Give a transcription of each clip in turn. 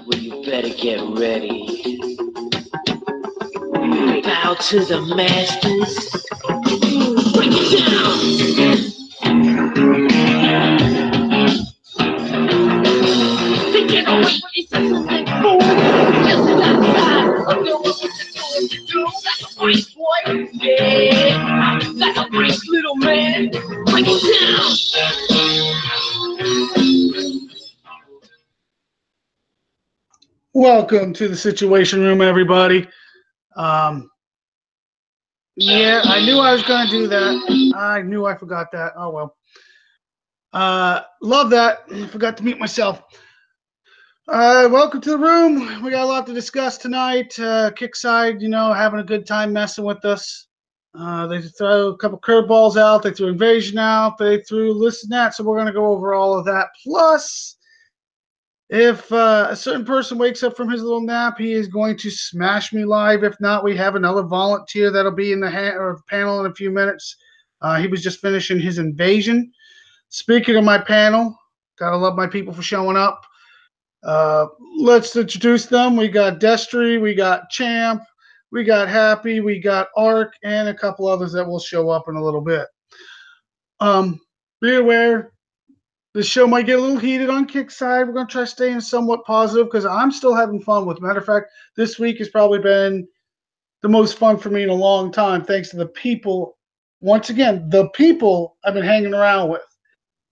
Well, you better get ready. Bow to the masters. Break it down. Thinking away is a fool. Just outside. I know what you do. That's a great boy. Yeah. That's a great little man. Break it down. Welcome to the Situation Room, everybody. Yeah, I knew I was going to do that. I knew I forgot that. Oh, well. Love that. Forgot to mute myself. Welcome to the room. We got a lot to discuss tonight. Kickside, having a good time messing with us. They throw a couple curveballs out. They threw Invasion out. They threw this and that. So we're going to go over all of that. Plus, if a certain person wakes up from his little nap, he is going to smash me live. If not, we have another volunteer that'll be in the panel in a few minutes. He was just finishing his Invasion. Speaking of my panel, gotta love my people for showing up. Let's introduce them. We got Destry, we got Champ, we got Happy, we got Ark, and a couple others that will show up in a little bit. Be aware, this show might get a little heated on Kickside. We're going to try staying somewhat positive because I'm still having fun with it. Matter of fact, this week has probably been the most fun for me in a long time, thanks to the people. Once again, the people I've been hanging around with.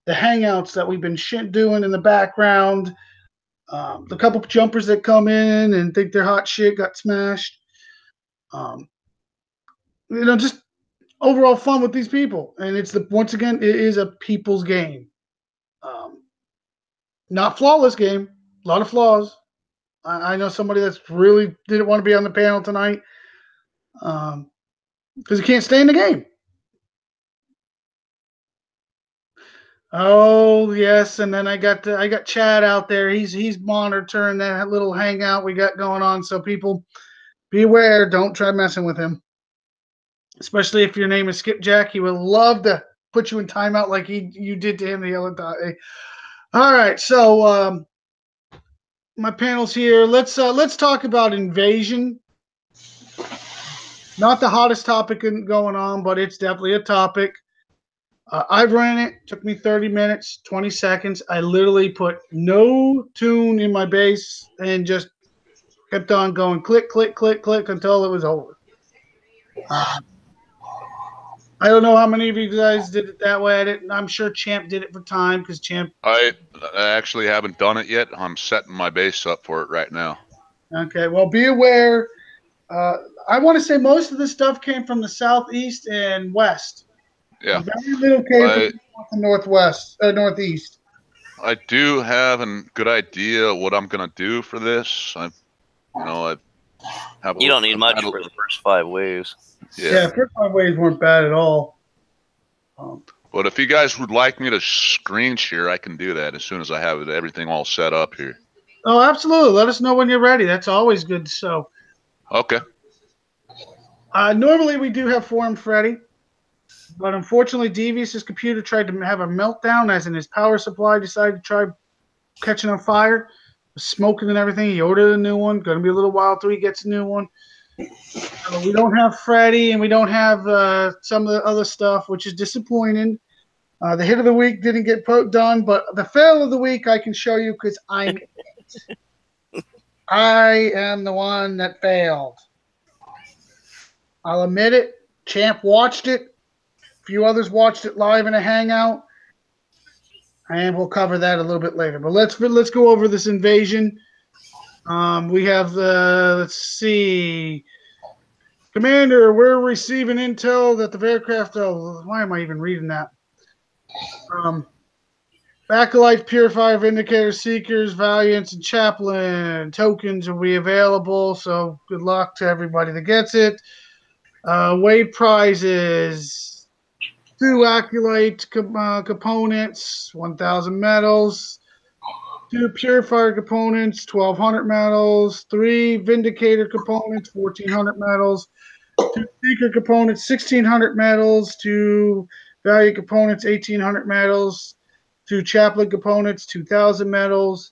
The hangouts that we've been doing in the background. The couple jumpers that come in and think they're hot shit got smashed. Just overall fun with these people. And once again, it is a people's game. Not flawless game. A lot of flaws. I know somebody that's really didn't want to be on the panel tonight because he can't stay in the game. Oh yes, and then I got Chad out there. He's monitoring that little hangout we got going on. So people, beware. Don't try messing with him. Especially if your name is Skipjack, he would love to put you in timeout like you did to him the other day. All right, so my panel's here. Let's talk about Invasion. Not the hottest topic going on, but it's definitely a topic. I've run it. Took me 30 minutes, 20 seconds. I literally put no tune in my bass and just kept on going click, click, click, click until it was over. I don't know how many of you guys did it that way. I'm sure Champ did it for time because Champ. I actually haven't done it yet. I'm setting my bass up for it right now. Okay, well, be aware. I want to say most of the stuff came from the southeast and west. Yeah. Very little came from the northeast. I do have a good idea what I'm gonna do for this. You don't need much for the first 5 waves. Yeah, first 5 waves weren't bad at all. But if you guys would like me to screen share, I can do that as soon as I have everything all set up here. Oh, absolutely. Let us know when you're ready. That's always good. So. Okay. Normally we do have forums ready, but unfortunately Devious's computer tried to have a meltdown, as in his power supply decided to try catching on fire, smoking and everything. He ordered a new one. Going to be a little while till he gets a new one. We don't have Freddy, and we don't have some of the other stuff, which is disappointing. The hit of the week didn't get done, but the fail of the week I can show you because I'm it. I am the one that failed. I'll admit it. Champ watched it. A few others watched it live in a hangout. And we'll cover that a little bit later. But let's go over this Invasion. We have let's see. Commander, we're receiving intel that the aircraft. Oh, why am I even reading that? Acolyte, Purifier, Vindicator, Seekers, Valiants, and Chaplain tokens will be available. So good luck to everybody that gets it. Wave prizes: 2 Acolyte components, 1,000 medals. 2 Purifier components, 1,200 medals. 3 Vindicator components, 1,400 medals. 2 Seeker components, 1,600 medals. 2 Valiant components, 1,800 medals. 2 Chaplain components, 2,000 metals,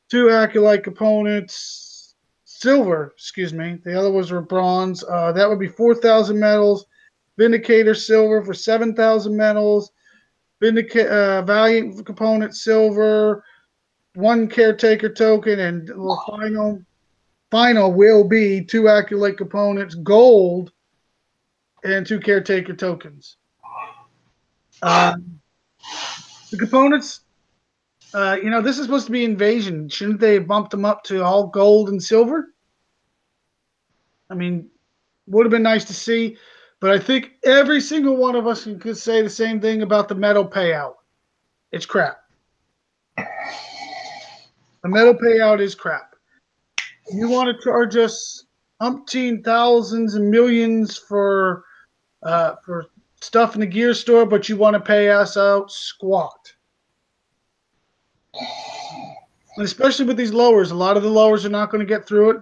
2 Acolyte components, silver, excuse me. The other ones were bronze. That would be 4,000 metals. Vindicator silver for 7,000 metals. Valiant component silver, 1 Caretaker token, and the final will be 2 Acolyte components, gold, and 2 Caretaker tokens. The components, this is supposed to be Invasion. Shouldn't they have bumped them up to all gold and silver? I mean, would have been nice to see. But I think every single one of us could say the same thing about the medal payout. It's crap. The medal payout is crap. You want to charge us umpteen thousands and millions for stuff in the gear store, but you want to pay us out squat. And especially with these lowers, a lot of the lowers are not going to get through it.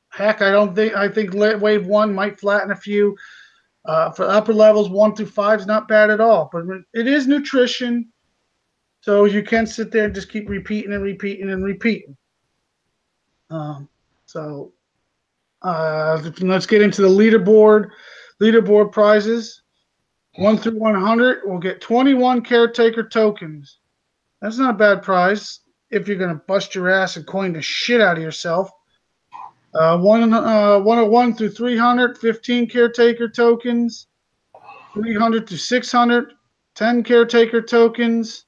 Heck, I think wave 1 might flatten a few. For upper levels 1 through 5 is not bad at all, but it is nutrition, so you can sit there and just keep repeating and repeating and repeating. Let's get into the leaderboard. Leaderboard prizes 1 through 100 will get 21 Caretaker tokens. That's not a bad prize if you're going to bust your ass and coin the shit out of yourself. 101 through 300, 15 Caretaker tokens. 300 to 600, 10 Caretaker tokens.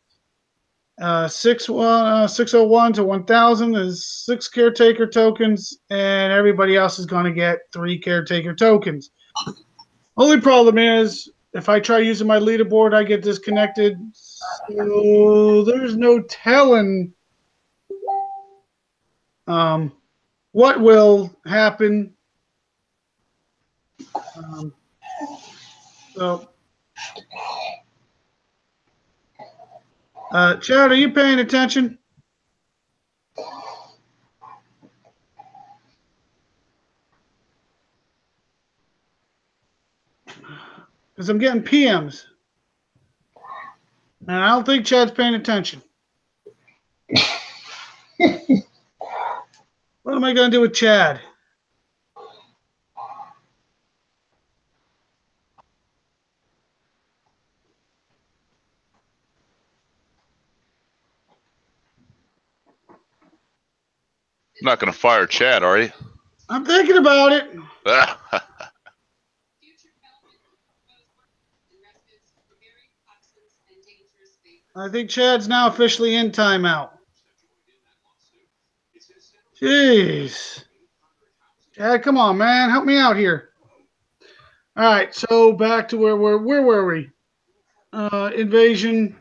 601 to 1,000 is 6 Caretaker tokens, and everybody else is going to get 3 Caretaker tokens. Only problem is, if I try using my leaderboard, I get disconnected. So there's no telling what will happen. Chad, are you paying attention? Because I'm getting PMs. And I don't think Chad's paying attention. What am I going to do with Chad? You're not going to fire Chad, are you? I'm thinking about it. I think Chad's now officially in timeout. Jeez. Chad, come on, man. Help me out here. All right, so back to where were we? Invasion.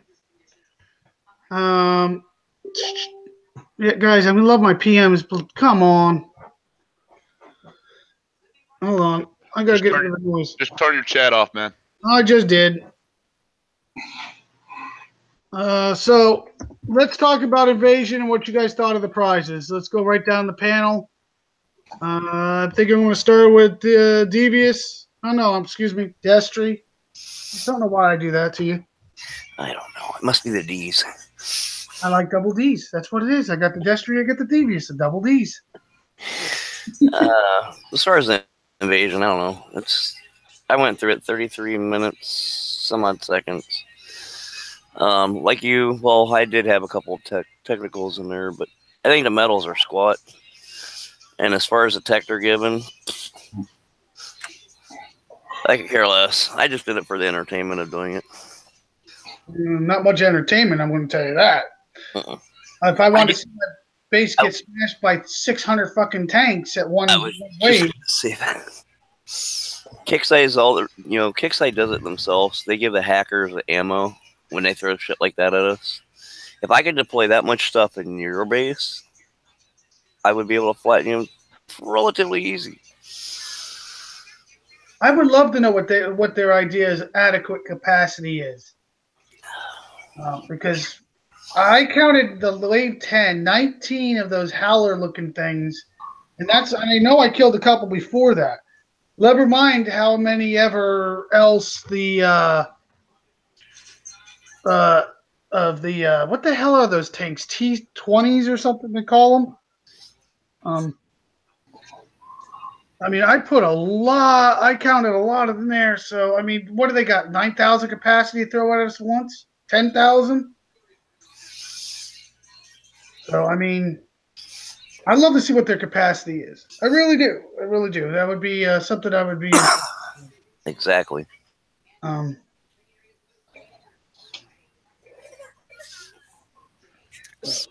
Yeah, guys, I love my PMs, but come on. Hold on. I got to get rid of the noise. Just turn your chat off, man. I just did. So let's talk about Invasion and what you guys thought of the prizes. Let's go right down the panel. I think I'm going to start with Devious. Oh, no, excuse me, Destry. I don't know why I do that to you. I don't know. It must be the D's. I like double D's. That's what it is. I got the Destry, I get the Devious, the double D's. As far as the Invasion, I don't know. I went through it 33 minutes, some odd seconds. Like you, well, I did have a couple of technicals in there, but I think the medals are squat. And as far as the tech they're given, I could care less. I just did it for the entertainment of doing it. Not much entertainment, I'm going to tell you that. If I wanted to see that base get smashed by 600 fucking tanks at one wave. See that. Kixeye is all, Kixeye does it themselves. They give the hackers the ammo when they throw shit like that at us. If I could deploy that much stuff in your base, I would be able to flatten you relatively easy. I would love to know what their idea is adequate capacity is. Because I counted the wave 10, 19 of those howler-looking things, and I know I killed a couple before that. Never mind how many ever else the the what the hell are those tanks? T-20s or something they call them. I mean, I put a lot. I counted a lot of them there. So I mean, what do they got? 9,000 capacity to throw at us once? 10,000? So I mean, I'd love to see what their capacity is. I really do. I really do. That would be something I would be. Exactly.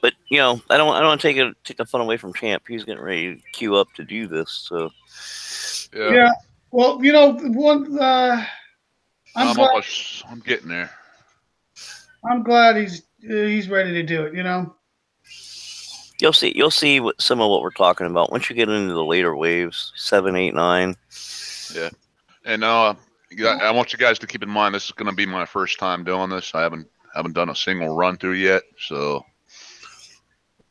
But you know, I don't want to take the fun away from Champ. He's getting ready to queue up to do this. So yeah. Well, you know, one. I'm getting there. I'm glad he's ready to do it. You know. You'll see some of what we're talking about once you get into the later waves, 7, 8, 9. Yeah, and I want you guys to keep in mind this is going to be my first time doing this. I haven't done a single run through yet, so.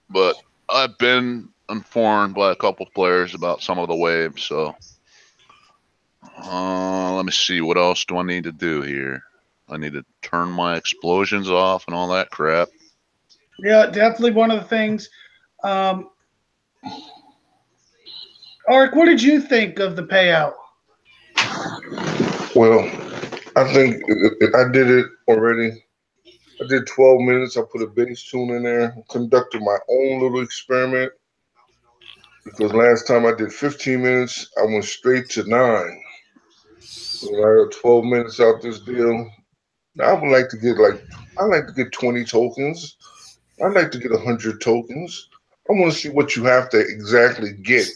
But I've been informed by a couple of players about some of the waves, so let me see. What else do I need to do here? I need to turn my explosions off and all that crap. Yeah, definitely one of the things. Arik, what did you think of the payout? Well, I think I did it already. I did 12 minutes. I put a bass tune in there, conducted my own little experiment. Because last time I did 15 minutes, I went straight to 9. So I got 12 minutes out this deal. Now I would like to get 20 tokens. I'd like to get 100 tokens. I want to see what you have to exactly get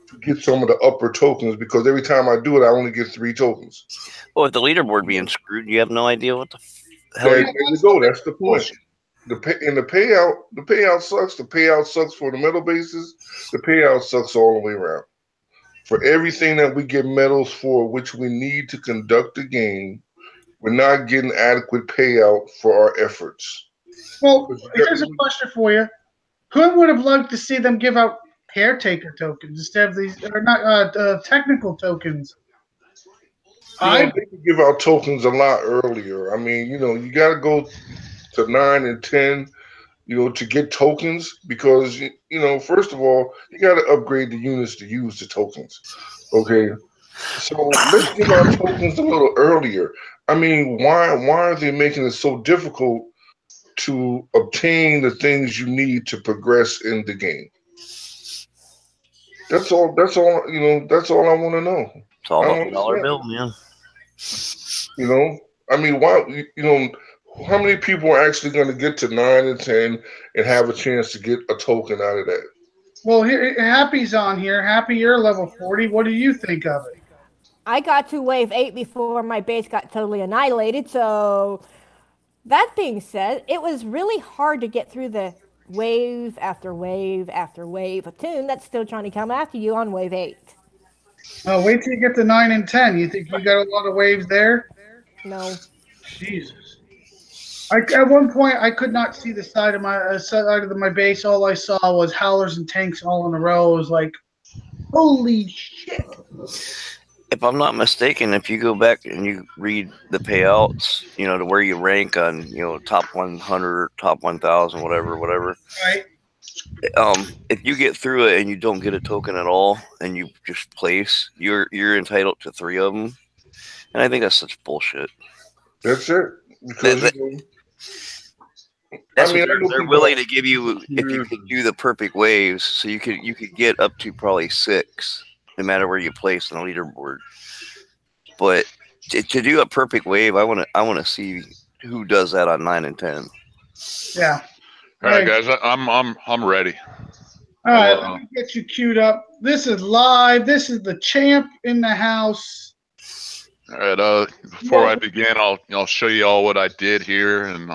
to get some of the upper tokens, because every time I do it, I only get 3 tokens. Well, with the leaderboard being screwed, you have no idea what the hell. There you go. That's the point. The payout sucks. The payout sucks for the medal bases. The payout sucks all the way around. For everything that we get medals for, which we need to conduct the game, we're not getting adequate payout for our efforts. Well, here's a question for you. Who would have liked to see them give out caretaker tokens instead of these, or not technical tokens? They could give out tokens a lot earlier. I mean, you got to go to 9 and 10, to get tokens, because, first of all, you got to upgrade the units to use the tokens. Okay. So let's give our tokens a little earlier. I mean, why are they making it so difficult to obtain the things you need to progress in the game? That's all. That's all I want to know. It's all about the dollar bill, man. I mean, why? How many people are actually going to get to 9 and 10 and have a chance to get a token out of that? Well, here, Happy's on here. Happy, you're level 40. What do you think of it? I got to wave 8 before my base got totally annihilated. So that being said, it was really hard to get through the wave after wave after wave of tune that's still trying to come after you on wave 8. Oh, wait till you get to 9 and 10. You think you got a lot of waves there? No. Jesus. At one point, I could not see the side of my base. All I saw was howlers and tanks all in a row. It was like, holy shit. If I'm not mistaken, if you go back and you read the payouts, to where you rank on, top 100, top 1,000, whatever. Right. If you get through it and you don't get a token at all, and you just place, you're entitled to 3 of them. And I think that's such bullshit. That's it. Because they're willing to give you, if you could do the perfect waves, so you could get up to probably 6, no matter where you place on the leaderboard. But to do a perfect wave, I want to see who does that on 9 and 10. Yeah. All right, guys, I'm ready. All right, let me get you queued up. This is live. This is the champ in the house. All right. Before I begin, I'll show you all what I did here and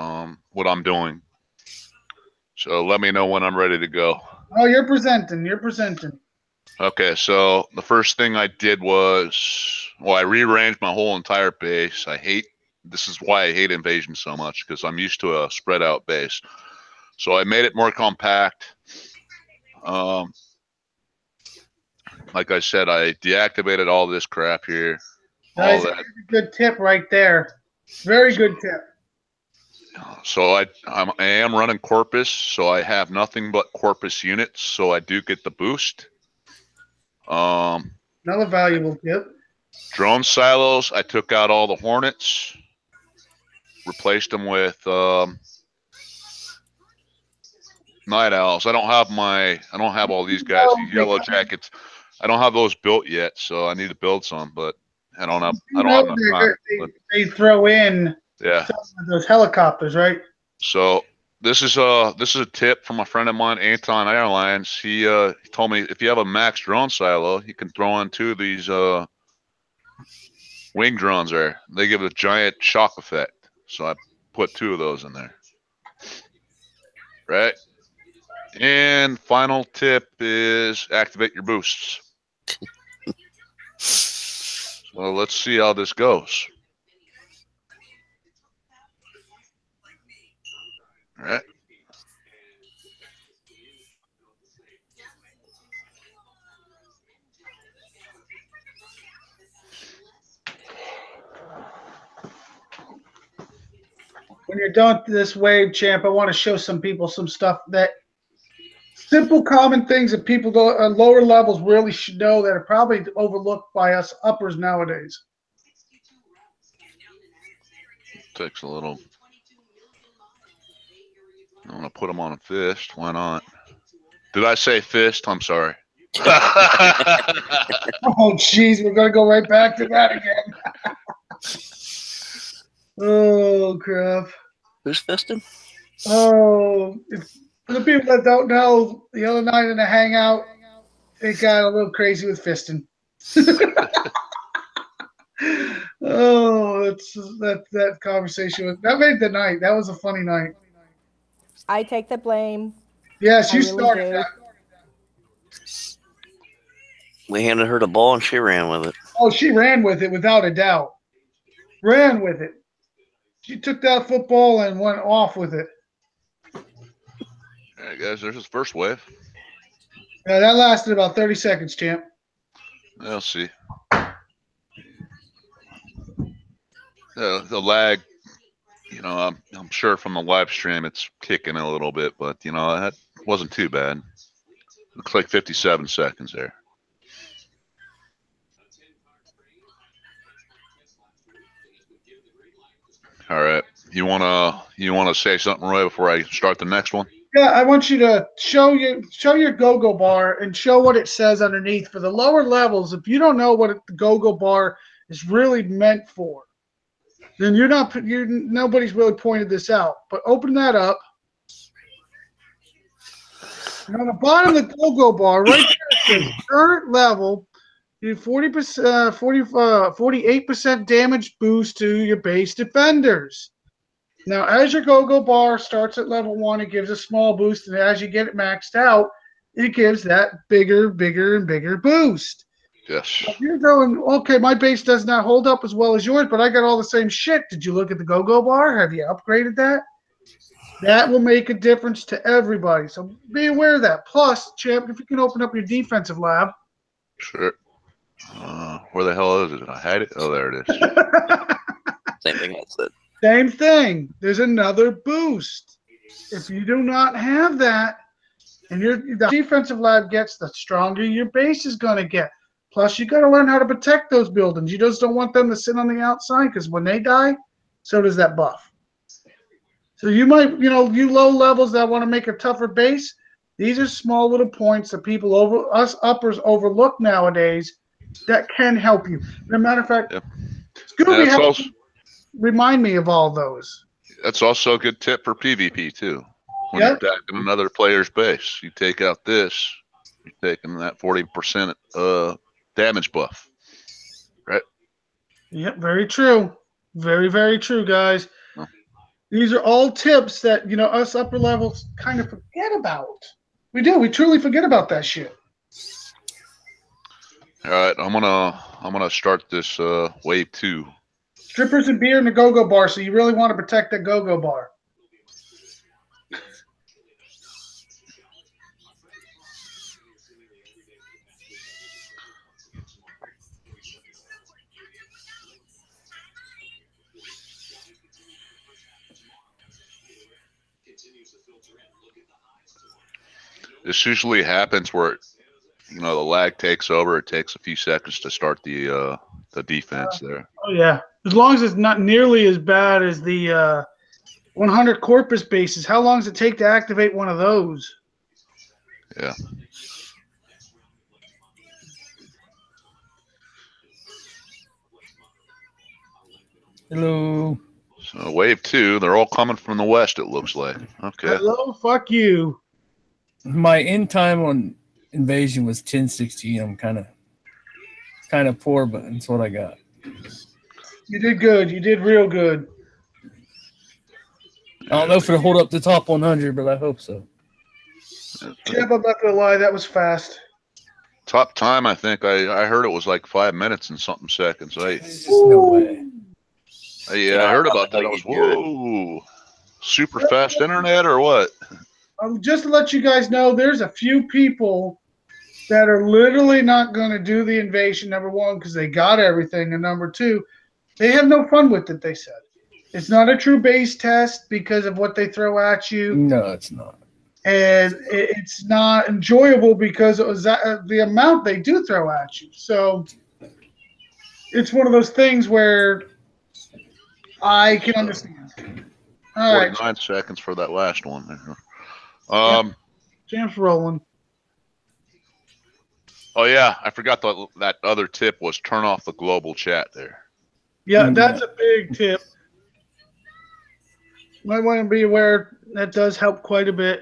what I'm doing. So let me know when I'm ready to go. Oh, you're presenting. You're presenting. Okay. So the first thing I did was, I rearranged my whole entire base. This is why I hate invasion so much, because I'm used to a spread out base. So I made it more compact. Like I said, I deactivated all this crap here. Nice. Good tip right there. Very good tip. So I am running Corpus, so I have nothing but Corpus units, so I do get the boost. Another valuable tip. Drone silos, I took out all the Hornets, replaced them with Night Owls. I don't have all these guys, these Yellow Jackets. I don't have those built yet, so I need to build some, but I don't have enough time. They throw in Yeah. those helicopters, right? So this is a tip from a friend of mine, Anton Airlines. He told me if you have a max drone silo, you can throw in 2 of these wing drones there. They give a giant shock effect. So I put 2 of those in there. Right? And final tip is activate your boosts. So let's see how this goes. All right. When you're done with this wave, champ, I want to show some people some stuff that simple, common things that people at lower levels really should know that are probably overlooked by us uppers nowadays. Takes a little. I'm gonna put them on a fist. Why not? Did I say fist? I'm sorry. Oh, jeez, we're gonna go right back to that again. Oh, crap. Who's fisting? Oh, for the people that don't know, the other night in the hangout, it got a little crazy with fisting. Oh, that conversation that made the night. That was a funny night. I take the blame. Yes, you I really started do. that. We handed her the ball and she ran with it. Oh, she ran with it without a doubt. Ran with it. She took that football and went off with it. All right, guys, there's his first wave. Yeah, that lasted about 30 seconds, champ. We'll see. The lag, I'm sure from the live stream it's kicking a little bit, but that wasn't too bad. Looks like 57 seconds there. All right, you wanna say something, Roy, before I start the next one? Yeah, I want you to show your go-go bar and show what it says underneath. For the lower levels, if you don't know what the go-go bar is really meant for, then nobody's really pointed this out. But open that up. And on the bottom of the go-go bar, right there, it says current level, you 48% damage boost to your base defenders. Now, as your go-go bar starts at level 1, it gives a small boost, and as you get it maxed out, it gives that bigger, and bigger boost. Yes. So if you're going, okay, my base does not hold up as well as yours, but I got all the same shit. Did you look at the go-go bar? Have you upgraded that? That will make a difference to everybody. So be aware of that. Plus, champ, if you can open up your defensive lab. Sure. Where the hell is it? I had it. Oh, there it is. Same thing I said. Same thing. There's another boost. If you do not have that, and the defensive lab gets, the stronger your base is going to get. Plus, you got to learn how to protect those buildings. You just don't want them to sit on the outside, because when they die, so does that buff. So you might, you low levels that want to make a tougher base, these are small little points that us uppers overlook nowadays that can help you. As a matter of fact, Yep. Scooby remind me of all those. That's also a good tip for PvP too. When you're attacking another player's base, you take out this, you're taking that 40% damage buff, right? Yep, very true. Very, very true, guys. Oh. These are all tips that us upper levels kind of forget about. We do. We truly forget about that shit. All right, I'm gonna start this wave 2. Strippers and beer in the go-go bar, so you really want to protect that go-go bar. This usually happens where, you know, the lag takes over. It takes a few seconds to start the defense there. Oh yeah, as long as it's not nearly as bad as the 100 Corpus bases. How long does it take to activate one of those? Yeah. Hello. So wave 2, they're all coming from the west. It looks like. Okay. Hello, fuck you. My end time on invasion was 10:16. I'm kind of poor, but that's what I got. You did good. You did real good. I don't know if it'll hold up the top 100, but I hope so. Champ, I'm not gonna lie, that was fast. Top time, I think I heard it was like 5 minutes and something seconds. There's just no way. I heard about that. I was, whoa, super fast internet or what? Just to let you guys know, there's a few people that are literally not going to do the invasion, number one, because they got everything, and number two, they have no fun with it, they said. It's not a true base test because of what they throw at you. No, it's not. And it's not enjoyable because it was the amount they do throw at you. So it's one of those things where I can understand. All right. 49 seconds for that last one. Champ's rolling. Oh, yeah. I forgot that other tip was turn off the global chat there. Yeah, that's a big tip. Might want to be aware that does help quite a bit.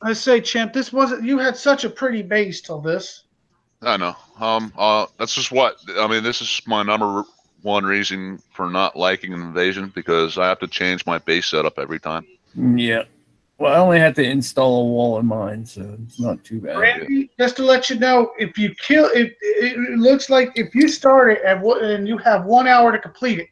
I say, Champ, this wasn't. You had such a pretty base till this. I know. That's just what I mean. This is my number one reason for not liking an invasion because I have to change my base setup every time. Yeah. Well, I only had to install a wall in mine, so it's not too bad. Randy, just to let you know, if you kill, it looks like if you start it and you have 1 hour to complete it,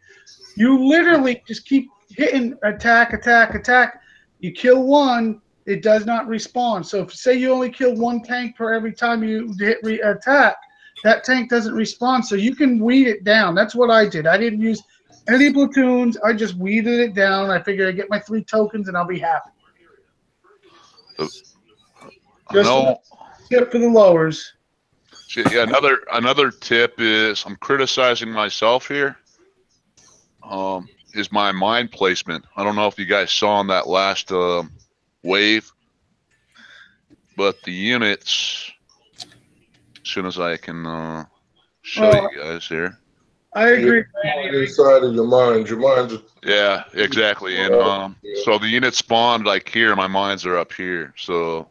you literally just keep hitting attack, attack, attack. You kill one, it does not respawn. So if say you only kill one tank per every time you hit attack, that tank doesn't respawn. So you can weed it down. That's what I did. I didn't use any platoons. I just weeded it down. I figured I'd get my 3 tokens and I'll be happy. Just tip for the lowers. Yeah, another tip is I'm criticizing myself here. Is my mine placement. I don't know if you guys saw on that last wave, but the units. As soon as I can show you guys here. I agree. Inside of your mind. Your mind's. Yeah, exactly. And so the units spawned like here. My mines are up here. So,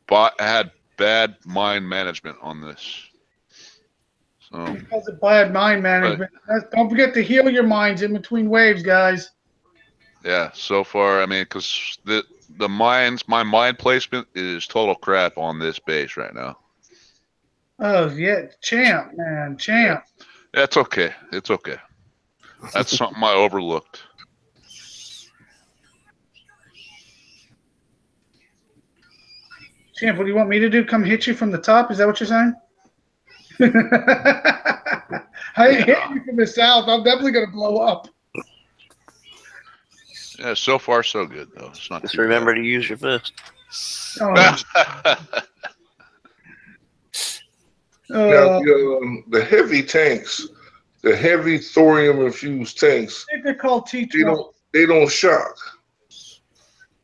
but I had bad mine management on this. So because of bad mine management. Don't forget to heal your mines in between waves, guys. Yeah. So far, I mean, because the mines, my mine placement is total crap on this base right now. Oh yeah, Champ, man, Champ. That's okay. It's okay. That's something I overlooked. Champ, what do you want me to do? Come hit you from the top? Is that what you're saying? I hit you from the south. I'm definitely going to blow up. Yeah, so far so good though. It's not. Just remember to use your fist. Oh. Now, the heavy tanks, the heavy thorium infused tanks, I think they're called T12. They don't shock.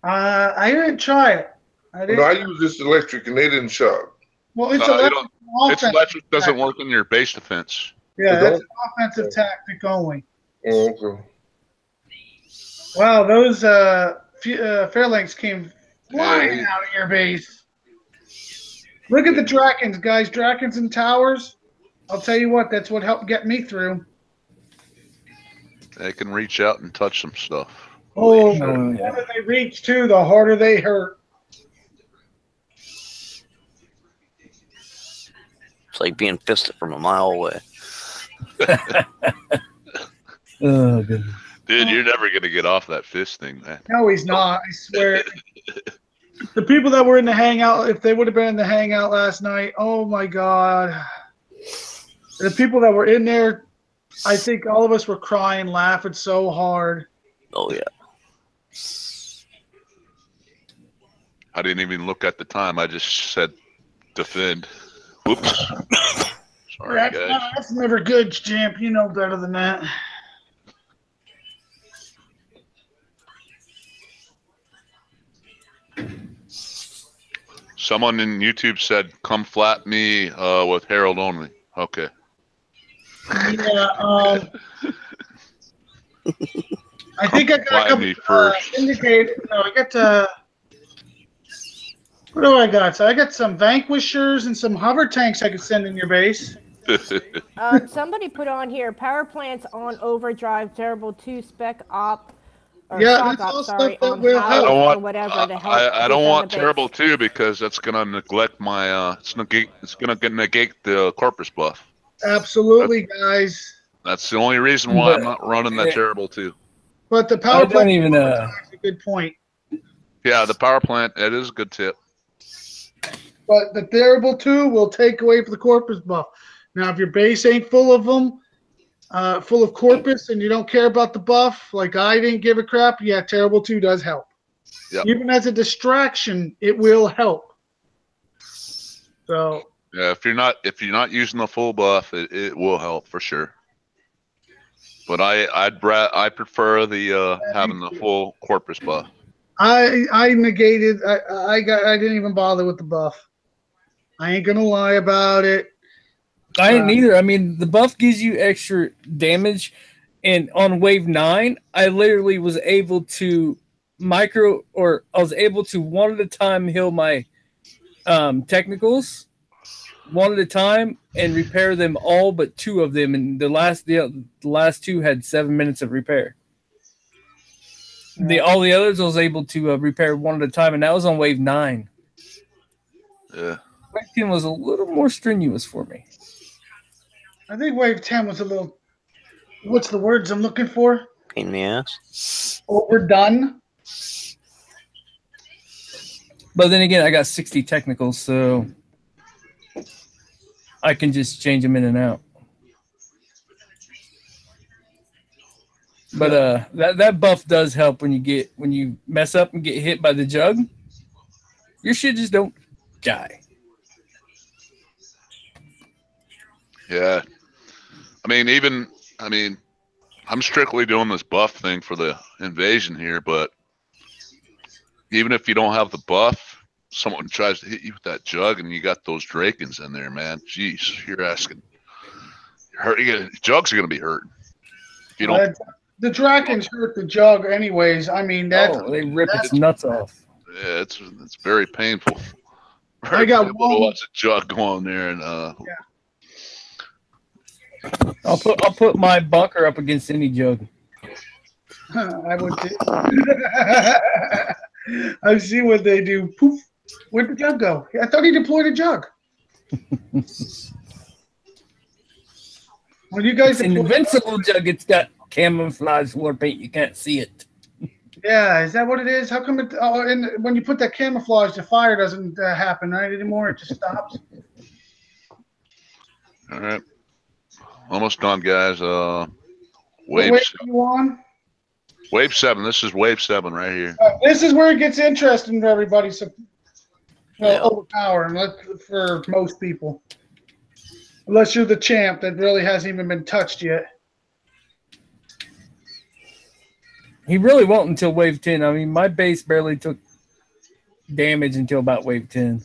I didn't try it. I use this electric and they didn't shock. Well, it's electric doesn't work in your base defense. Yeah, that's an offensive tactic only. Oh, okay. Wow, those Fairlinks came flying out of your base. Look at the Drakens, guys. Drakens and towers. I'll tell you what, that's what helped get me through. They can reach out and touch some stuff. Oh, the harder they reach, too, the harder they hurt. It's like being fisted from a mile away. Oh, goodness. Dude, you're never going to get off that fist thing, man. No, he's not. I swear. The people that were in the hangout, if they would have been in the hangout last night, oh, my God. The people that were in there, I think all of us were crying, laughing so hard. Oh yeah. I didn't even look at the time. I just said defend. Whoops. Sorry, guys. That's never good, champ. You know better than that. Someone in YouTube said, "Come flat me with Harold only." Okay. Yeah. I think I got a Fly couple me first. indicated. No, I got what do I got? So I got some Vanquishers and some hover tanks I could send in your base. Somebody put on here power plants on overdrive, terrible 2 spec op. Or Yeah, shock that's op, all sorry, stuff that on will house help. or whatever to help. I don't defend want the base. terrible 2 because that's gonna neglect my it's gonna negate the corpus buff. Absolutely, guys. That's the only reason why I'm not running that terrible 2. But the I power don't plant even. is a good point. Yeah, the power plant, it is a good tip. But the terrible 2 will take away from the corpus buff. Now, if your base ain't full of them, full of corpus, and you don't care about the buff, like I didn't give a crap, yeah, terrible 2 does help. Yep. Even as a distraction, it will help. So Yeah, if you're not using the full buff, it will help for sure. But I prefer the having the full corpus buff. I negated. I didn't even bother with the buff. I ain't gonna lie about it. I didn't either. I mean, the buff gives you extra damage, and on wave 9, I literally was able to I was able to one at a time heal my technicals one at a time and repair them all but 2 of them, and the last 2 had 7 minutes of repair. All the others I was able to repair one at a time, and that was on wave 9. Yeah. Wave 10 was a little more strenuous for me. I think wave 10 was a little. What's the words I'm looking for? Pain in the ass. Overdone. But then again, I got 60 technicals, so I can just change them in and out. But that buff does help when you mess up and get hit by the jug. Your shit just don't die. Yeah. I'm strictly doing this buff thing for the invasion here, but even if you don't have the buff, someone tries to hit you with that jug and you got those Drakens in there, man. Jeez, you're asking. Jugs are going to be hurt. If you don't. The Drakens hurt the jug anyways. I mean, they rip its nuts off. Yeah, it's very painful. I got to watch a jug go on there and yeah. I'll put my bunker up against any jug. I would too. I've seen what they do. Poof. Where'd the jug go? I thought he deployed a jug. When you guys it's an invincible jug. It's got camouflage war paint. You can't see it. Yeah, is that what it is? How come it? Oh, and when you put that camouflage, the fire doesn't happen right anymore. It just stops. All right, almost done, guys. Wave are you on? Wave 7. This is wave 7 right here. This is where it gets interesting for everybody. So, overpowering for most people, unless you're the champ that really hasn't even been touched yet. He really won't until wave 10. I mean, my base barely took damage until about wave 10.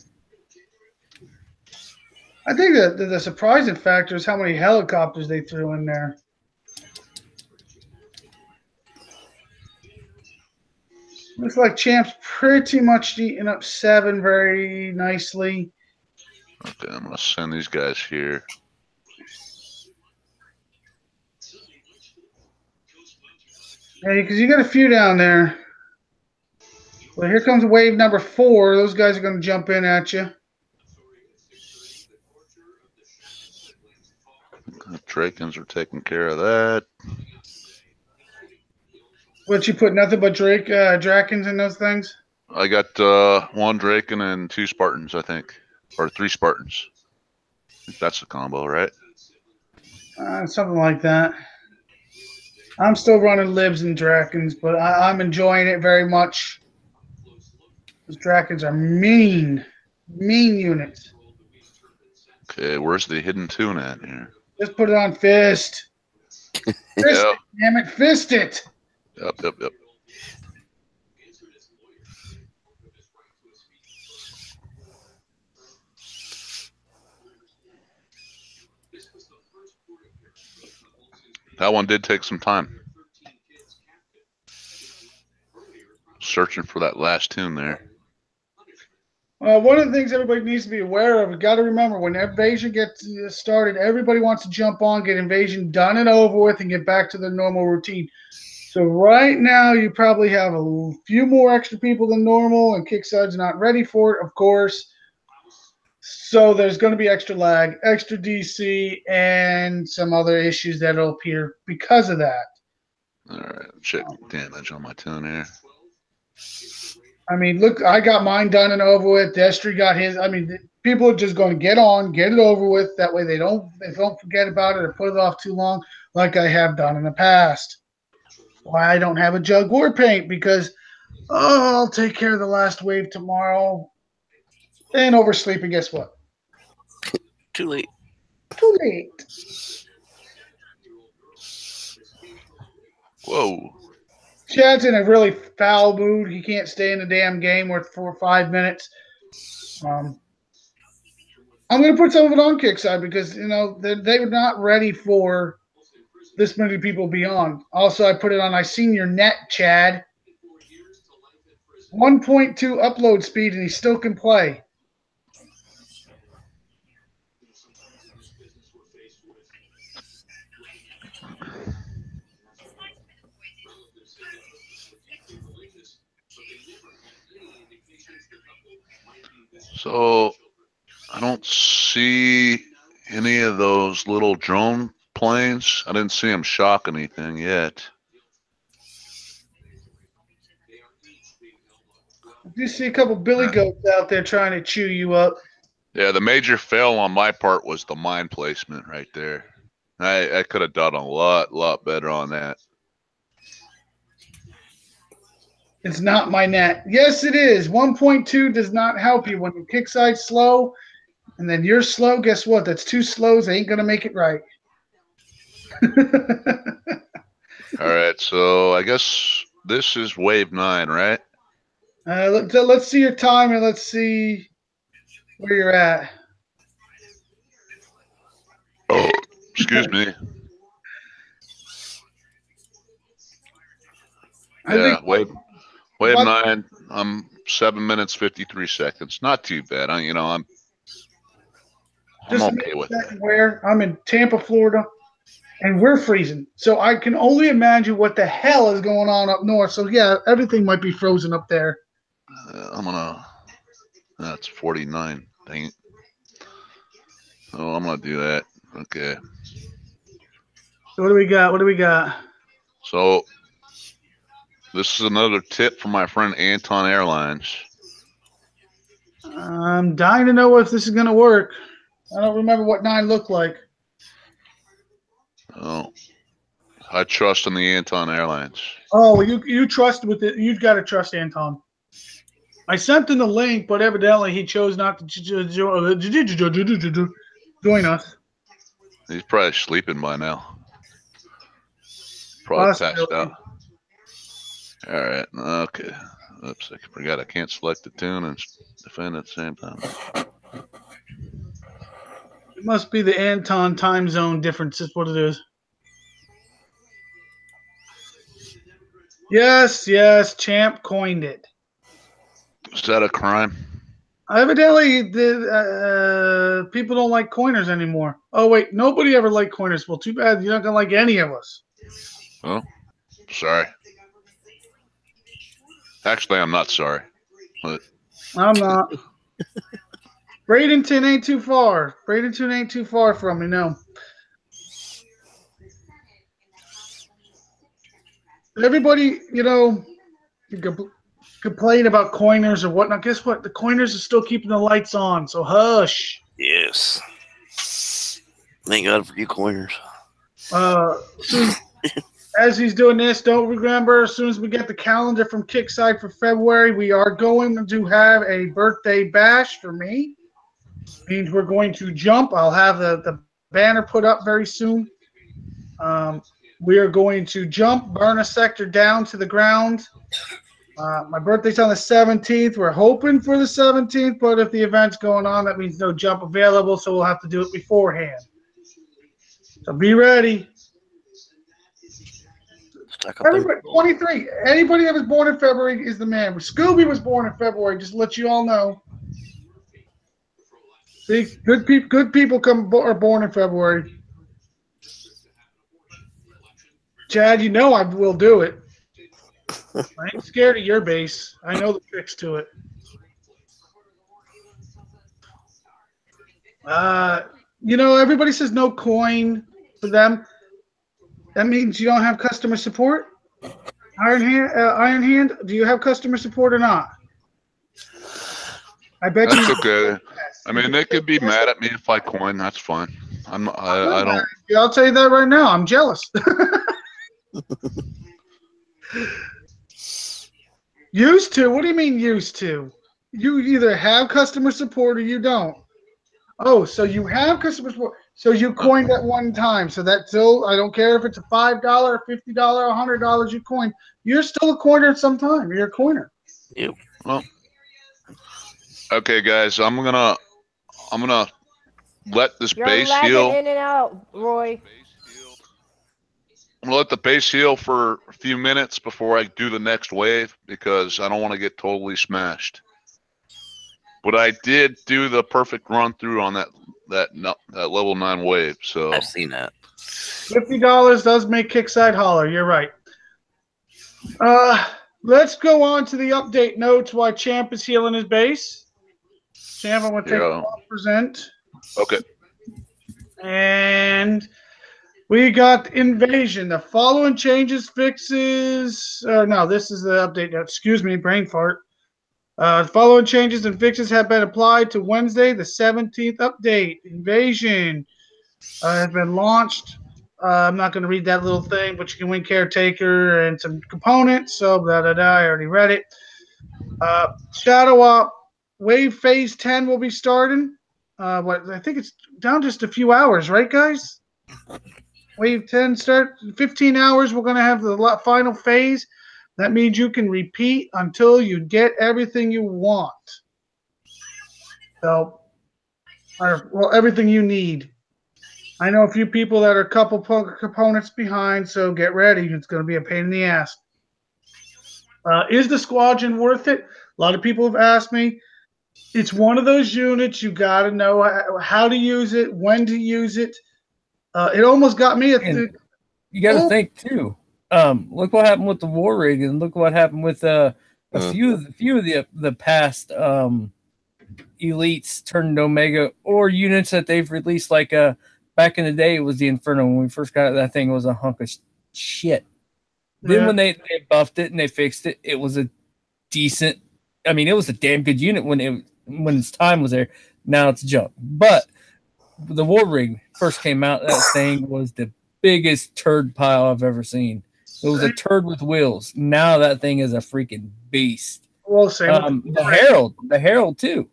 I think that the surprising factor is how many helicopters they threw in there. Looks like Champ's pretty much eating up 7 very nicely. Okay, I'm going to send these guys here. Yeah, because you got a few down there. Well, here comes wave number 4. Those guys are going to jump in at you. The Drakens are taking care of that. What, you put nothing but Drakens in those things? I got 1 Draken and 2 Spartans, I think. Or 3 Spartans. I think that's the combo, right? Something like that. I'm still running Libs and Drakens, but I'm enjoying it very much. Those Drakens are mean units. Okay, where's the hidden tune at here? Just put it on Fist. Fist it, damn it, Fist it. Yep. That one did take some time. Searching for that last tune there. One of the things everybody needs to be aware of, you got to remember, when Invasion gets started, everybody wants to jump on, get Invasion done and over with, and get back to their normal routine. So right now, you probably have a few more extra people than normal, and Kickstarter's not ready for it, of course. So there's going to be extra lag, extra DC, and some other issues that'll appear because of that. All right, check damage on my tune here. I mean, look, I got mine done and over with. Destry got his. I mean, people are just going to get on, get it over with. That way they don't forget about it or put it off too long like I have done in the past. Why I don't have a Jug War paint because, I'll take care of the last wave tomorrow. And oversleep, and guess what? Too late. Too late. Whoa. Chad's in a really foul mood. He can't stay in the damn game worth 4 or 5 minutes. I'm going to put some of it on Kickside because, they were not ready for this many people beyond. Also, I put it on I Seen Your Net, Chad. 1.2 upload speed, and he still can play. So I don't see any of those little drone planes. I didn't see them shock anything yet. You see a couple billy goats out there trying to chew you up. Yeah, the major fail on my part was the mine placement right there. I could have done a lot better on that. It's not my net. Yes, it is. 1.2 does not help you when the Kickside slow, and then you're slow. Guess what? That's 2 slows. They ain't gonna make it right. All right, so I guess this is wave 9, right? Let's see your time and let's see where you're at. Oh, excuse me. Yeah, wave 9. I'm 7 minutes 53 seconds. Not too bad. I'm okay with that. Where I'm in Tampa, Florida, and we're freezing. So I can only imagine what the hell is going on up north. So yeah, everything might be frozen up there. That's 49. Dang it. Oh, I'm gonna do that. Okay. So what do we got? So this is another tip from my friend Anton Airlines. I'm dying to know if this is gonna work. I don't remember what 9 looked like. Oh, I trust in the Anton Airlines. Oh, well, you trust with it. You've got to trust Anton. I sent him the link, but evidently he chose not to join us. He's probably sleeping by now. Probably passed out. All right. Okay. Oops, I forgot I can't select the tune and defend at the same time. It must be the Anton time zone difference. Is what it is. Yes, Champ coined it. Is that a crime? Evidently, people don't like coiners anymore. Oh, wait, nobody ever liked coiners. Well, too bad you're not going to like any of us. Oh, sorry. Actually, I'm not sorry. But... I'm not. Bradenton ain't too far. Bradenton ain't too far from me, no. Everybody, complain about coiners or whatnot. Guess what? The coiners are still keeping the lights on, so hush. Yes. Thank God for you coiners. So as he's doing this, don't remember, as soon as we get the calendar from Kickside for February, we are going to have a birthday bash for me. Means we're going to jump. I'll have the banner put up very soon. We are going to jump, burn a sector down to the ground. My birthday's on the 17th. We're hoping for the 17th, but if the event's going on, that means no jump available, so we'll have to do it beforehand. So be ready. Everybody, 23. Anybody that was born in February is the man. Scooby was born in February, just to let you all know. See, good people are born in February. Chad, you know I will do it. I ain't scared of your base. I know the tricks to it. Everybody says no coin for them. That means you don't have customer support? Iron Hand, do you have customer support or not? I bet that's okay. I mean, they could be mad at me if I coin. That's fine. I don't. I'll tell you that right now. I'm jealous. Used to? What do you mean used to? You either have customer support or you don't. Oh, so you have customer support. So you coined at one time. So that's still, I don't care if it's a $5, $50, $100 you coined. You're still a coiner at some time. You're a coiner. Yep. Well, okay, guys, I'm gonna let this base heal. In and out, Roy. I'm gonna let the base heal for a few minutes before I do the next wave because I don't want to get totally smashed. But I did do the perfect run through on that level 9 wave. So I've seen that. $50 does make Kickside holler. You're right. Let's go on to the update notes while Champ is healing his base. Champ, I'm going to take present. Okay. And we got Invasion. The following changes, fixes. No, this is the update note. Excuse me, brain fart. The following changes and fixes have been applied to Wednesday, the 17th update. Invasion has been launched. I'm not going to read that little thing, but you can win Caretaker and some components. So, I already read it. Shadow Op Wave Phase 10 will be starting. I think it's down just a few hours, right, guys? Wave 10 start 15 hours. We're going to have the final phase. That means you can repeat until you get everything you want. So, everything you need. I know a few people that are a couple components behind, so get ready. It's going to be a pain in the ass. Is the Squadron worth it? A lot of people have asked me. It's one of those units you got to know how to use it, when to use it. It almost got me. You got to think too. Look what happened with the War Rig, and look what happened with a few of the past elites turned Omega or units that they've released. Like back in the day, it was the Inferno. When we first got it, that thing was a hunk of shit. Then when they buffed it and they fixed it, it was a decent. I mean, it was a damn good unit when its time was there. Now it's junk. But the War Rig first came out, that thing was the biggest turd pile I've ever seen. It was a turd with wheels. Now that thing is a freaking beast. Well, same the Herald too.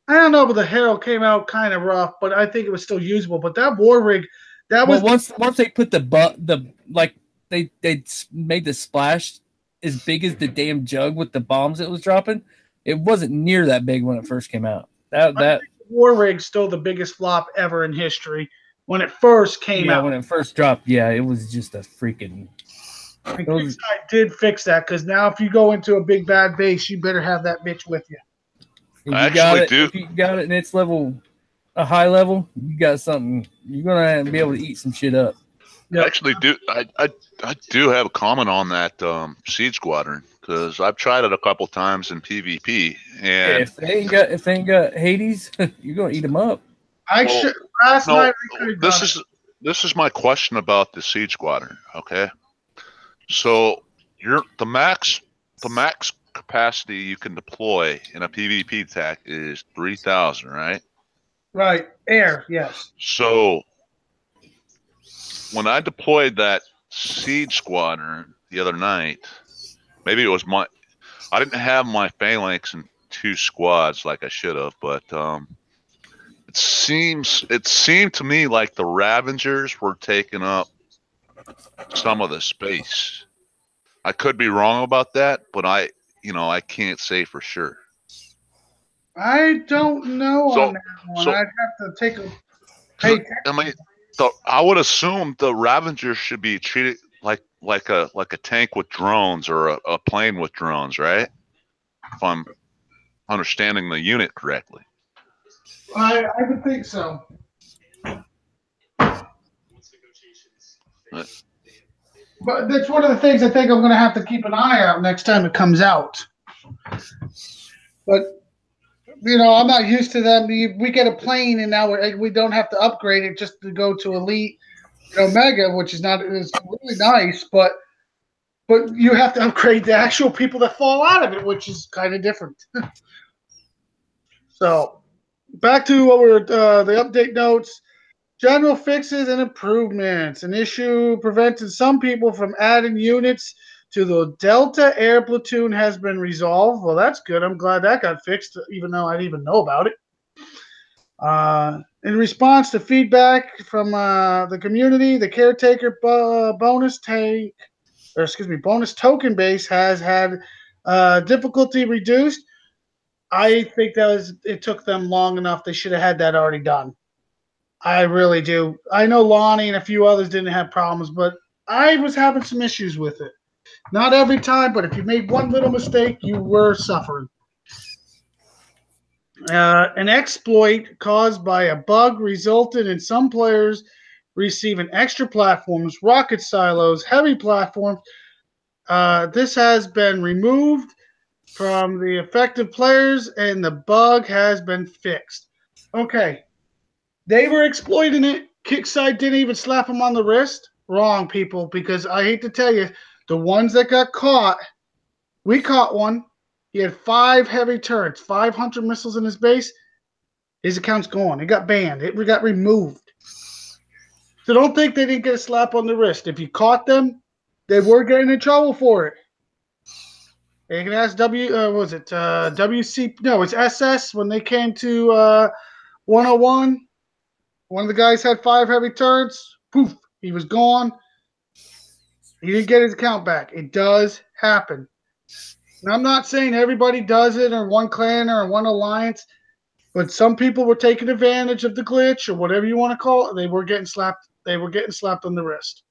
I don't know, but the Herald came out kind of rough, but I think it was still usable. But that War Rig, once they put they made the splash as big as the damn jug with the bombs it was dropping. It wasn't near that big when it first came out. That War Rig's still the biggest flop ever in history. When it first came out. When it first dropped, it was just a freaking. I did fix that because now if you go into a big bad base, you better have that bitch with you. If you got it and it's a high level, you got something. You're gonna be able to eat some shit up. Yep. Actually, I do have a comment on that Siege Squadron because I've tried it a couple times in PvP, and if they ain't got Hades, you're gonna eat them up. This is my question about the Siege Squadron. Okay, so the max capacity you can deploy in a PvP attack is 3,000, right? Right, air, yes. So when I deployed that siege squadron the other night, maybe it was I didn't have my phalanx in 2 squads like I should have, but it seemed to me like the Ravengers were taking up some of the space. I could be wrong about that, but I can't say for sure. I don't know on that one. I'd have to take a. Hey, I would assume the Ravengers should be treated like a tank with drones or a plane with drones, right? If I'm understanding the unit correctly. I would think so. But that's one of the things I think I'm going to have to keep an eye out next time it comes out. But, I'm not used to them. We get a plane, and now we don't have to upgrade it just to go to Elite, Mega, which is really nice. But you have to upgrade the actual people that fall out of it, which is kind of different. So, back to what the update notes. General fixes and improvements. An issue prevented some people from adding units to the Delta Air Platoon has been resolved. Well, that's good. I'm glad that got fixed, even though I didn't even know about it. In response to feedback from the community, the Caretaker bonus token base has had difficulty reduced. I think it took them long enough. They should have had that already done. I really do. I know Lonnie and a few others didn't have problems, but I was having some issues with it. Not every time, but if you made one little mistake, you were suffering. An exploit caused by a bug resulted in some players receiving extra platforms, rocket silos, heavy platforms. This has been removed from the affected players, and the bug has been fixed. Okay. They were exploiting it. Kickside didn't even slap them on the wrist. Wrong, people, because I hate to tell you, the ones that got caught, we caught one. He had 5 heavy turrets, 500 missiles in his base. His account's gone. It got banned. It got removed. So don't think they didn't get a slap on the wrist. If you caught them, they were getting in trouble for it. You can ask WC? No, it's SS when they came to 101. One of the guys had 5 heavy turrets. Poof, he was gone. He didn't get his account back. It does happen. And I'm not saying everybody does it or one clan or one alliance, but some people were taking advantage of the glitch or whatever you want to call it. They were getting slapped. They were getting slapped on the wrist.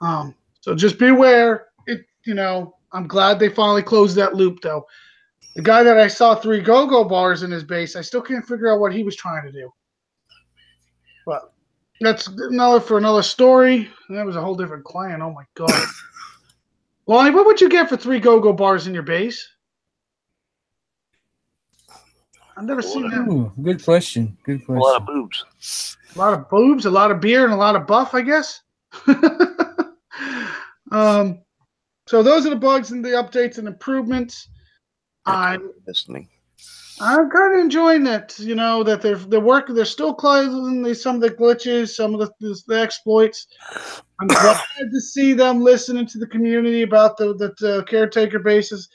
So just beware. I'm glad they finally closed that loop, though. The guy that I saw 3 go-go bars in his base, I still can't figure out what he was trying to do. But that's another story. That was a whole different clan. Oh my god. Lonnie, what would you get for 3 go-go bars in your base? I've never seen that. Ooh, good question. Good question. A lot of boobs. A lot of boobs, a lot of beer, and a lot of buff, I guess. So those are the bugs and the updates and improvements. I'm listening. I'm kind of enjoying that, that they're working. They're still closing some of the glitches, some of the exploits. I'm glad to see them listening to the community about the caretaker bases.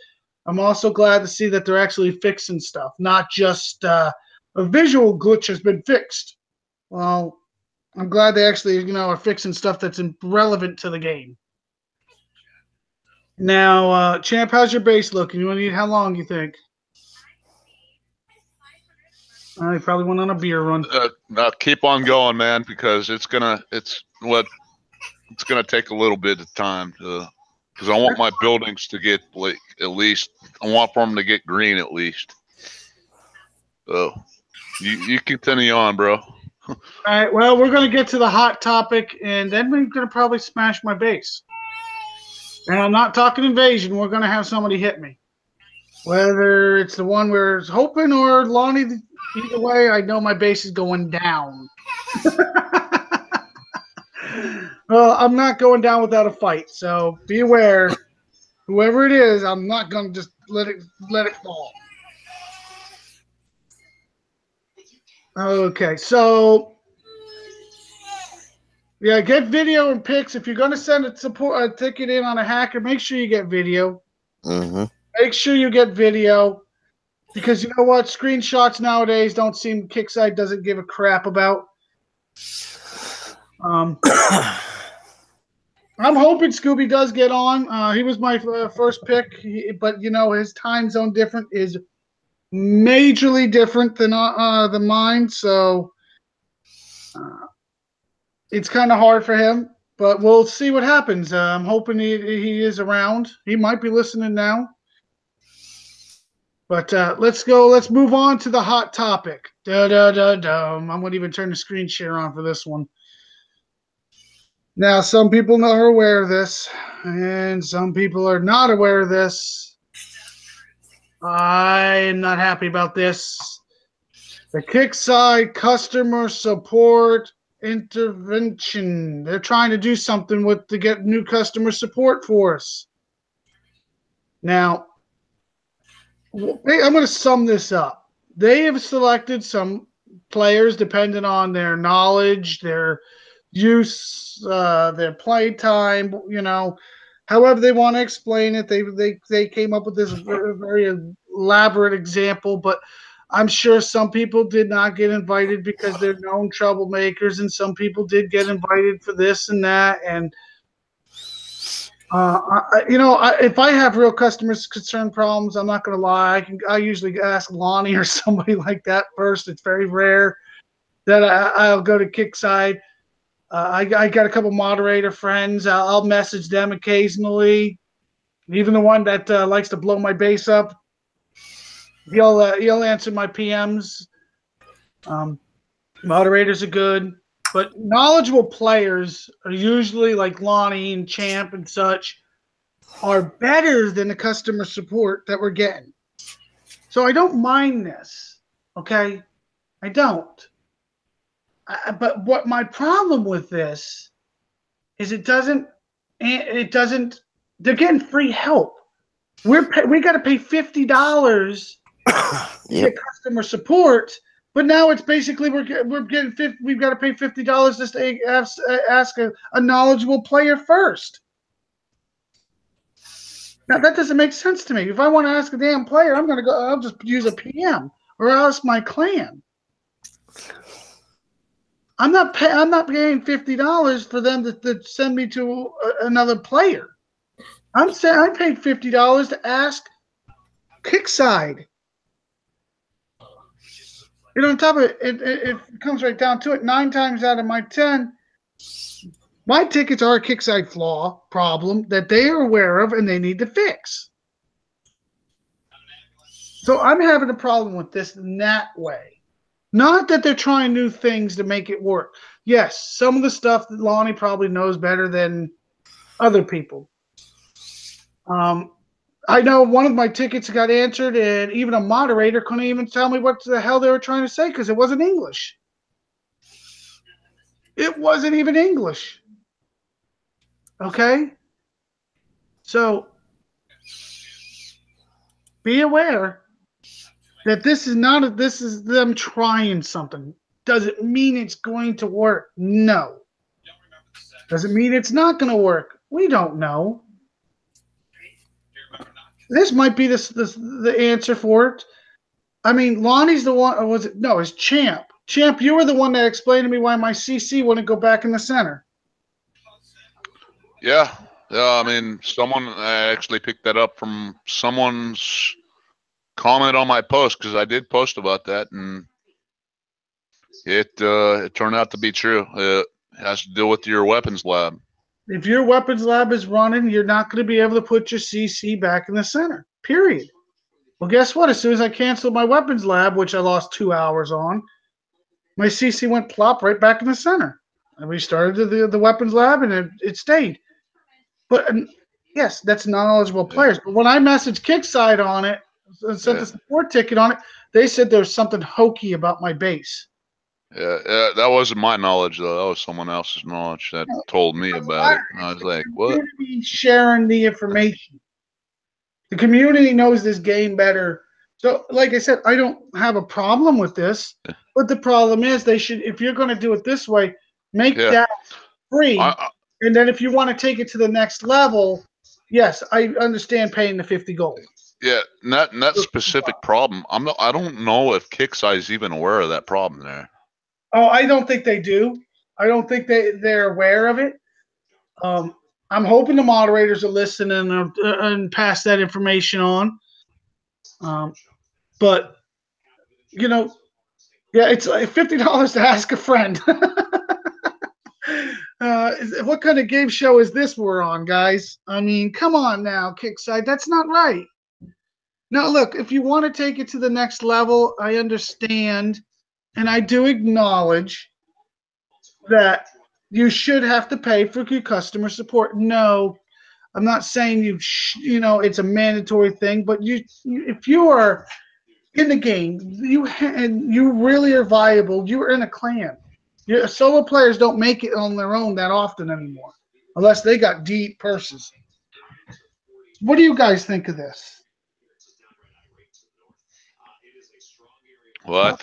I'm also glad to see that they're actually fixing stuff, not just a visual glitch has been fixed. Well, I'm glad they actually, are fixing stuff that's relevant to the game. Now, Champ, how's your base looking? You want to need how long, you think? He probably went on a beer run. No, keep on going, man, because it's gonna take a little bit of time because I want my buildings to get at least I want them to get green at least. So you continue on, bro. All right. Well, we're gonna get to the hot topic, and then we're gonna probably smash my base. And I'm not talking invasion. We're gonna have somebody hit me, whether it's the one we're hoping or Lonnie. Either way, I know my base is going down. Well, I'm not going down without a fight, so be aware. Whoever it is, I'm not going to just let it fall. Okay, so Yeah, get video and pics. If you're going to send a ticket in on a hacker, make sure you get video. Mm-hmm. Make sure you get video. Because you know what? Screenshots nowadays don't seem Kickside doesn't give a crap about. I'm hoping Scooby does get on. He was my first pick, but you know his time zone different is majorly different than mine, so it's kind of hard for him. But we'll see what happens. I'm hoping he is around. He might be listening now. But let's go. Let's move on to the hot topic. I'm going to even turn the screen share on for this one. Now, some people are aware of this, and some people are not aware of this. I am not happy about this. The Kickside customer support intervention. They're trying to do something to get new customer support for us. Now, I'm going to sum this up. They have selected some players depending on their knowledge, their use, their play time, you know, however they want to explain it. They came up with this very elaborate example, but I'm sure some people did not get invited because they're known troublemakers, and some people did get invited for this and that. And if I have real customers concern problems, I'm not going to lie. I usually ask Lonnie or somebody like that first. It's very rare that I'll go to Kickside. I got a couple moderator friends. I'll message them occasionally. Even the one that likes to blow my base up, he'll answer my PMs. Moderators are good. But knowledgeable players are usually like Lonnie and Champ and such are better than the customer support that we're getting. So I don't mind this, okay? I don't. But what my problem with this is it doesn't. They're getting free help. We got to pay $50 to get customer support. But now it's basically we're getting we've got to pay $50 just to ask a knowledgeable player first. Now that doesn't make sense to me. If I want to ask a damn player, I'll just use a PM or ask my clan. I'm not paying $50 for them to send me to another player. I paid $50 to ask Kickside. You know, on top of it, it comes right down to it. 9 times out of my 10, my tickets are a Kickside flaw problem that they are aware of and they need to fix. So I'm having a problem with this in that way. Not that they're trying new things to make it work. Yes, some of the stuff that Lonnie probably knows better than other people. I know one of my tickets got answered, and even a moderator couldn't even tell me what the hell they were trying to say because it wasn't English. It wasn't even English. Okay? So, be aware that this is them trying something. Does it mean it's going to work? No. Does it mean it's not going to work? We don't know. This might be the answer for it. I mean, Lonnie's the one, or was it? No, it's Champ. Champ, you were the one that explained to me why my CC wouldn't go back in the center. Yeah. I mean, someone actually picked that up from someone's comment on my post because I did post about that, and it turned out to be true. It has to deal with your weapons lab. If your weapons lab is running, you're not going to be able to put your CC back in the center, period. Well, guess what? As soon as I canceled my weapons lab, which I lost 2 hours on, my CC went plop right back in the center. I restarted the weapons lab, and it stayed. But, yes, that's knowledgeable players. But when I messaged Kickside on it and sent the support ticket on it, they said there was something hokey about my base. Yeah, that wasn't my knowledge, though. That was someone else's knowledge that told me about it. And I was like, what? Sharing the information. The community knows this game better. So, like I said, I don't have a problem with this. But the problem is they should, if you're going to do it this way, make that free. I, And then if you want to take it to the next level, yes, I understand paying the 50 gold. yeah, not specific problem. I don't know if Kicksai's even aware of that problem there. Oh, I don't think they do. I don't think they're aware of it. I'm hoping the moderators are listening and pass that information on. But you know, yeah, it's like $50 to ask a friend. What kind of game show is this we're on, guys? I mean, come on now, Kickside. That's not right. Now, look, if you want to take it to the next level, I understand, and I do acknowledge that you should have to pay for your customer support. No, I'm not saying it's a mandatory thing, but if you are in the game, you really are viable. You're in a clan. Solo players don't make it on their own that often anymore, unless they got deep purses. What do you guys think of this? Well,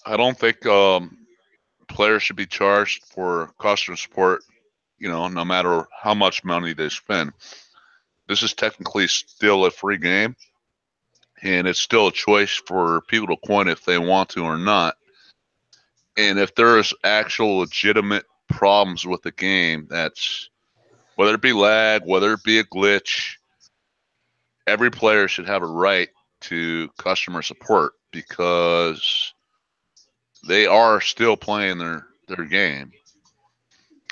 I don't think players should be charged for customer support, no matter how much money they spend. This is technically still a free game, and it's still a choice for people to coin if they want to or not. And if there's actual legitimate problems with the game, that's whether it be lag, whether it be a glitch, every player should have a right to customer support because they are still playing their game.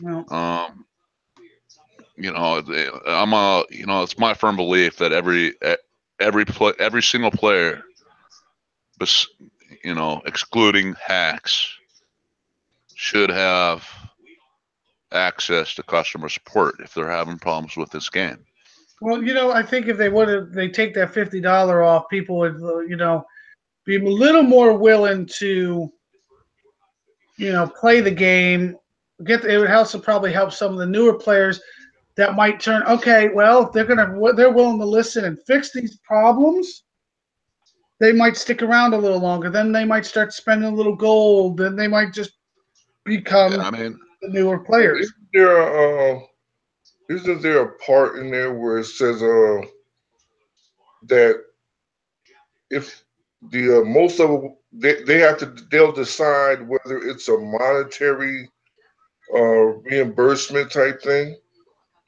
Well, It's my firm belief that every single player, excluding hacks, should have access to customer support if they're having problems with this game. Well, I think if they take that $50 off, people would, be a little more willing to, play the game. It would also probably help some of the newer players that might turn. Okay, well, if they're willing to listen and fix these problems, they might stick around a little longer. Then they might start spending a little gold. Then they might just become the newer players. Isn't there a part in there where it says that if the most of them, they'll decide whether it's a monetary reimbursement type thing,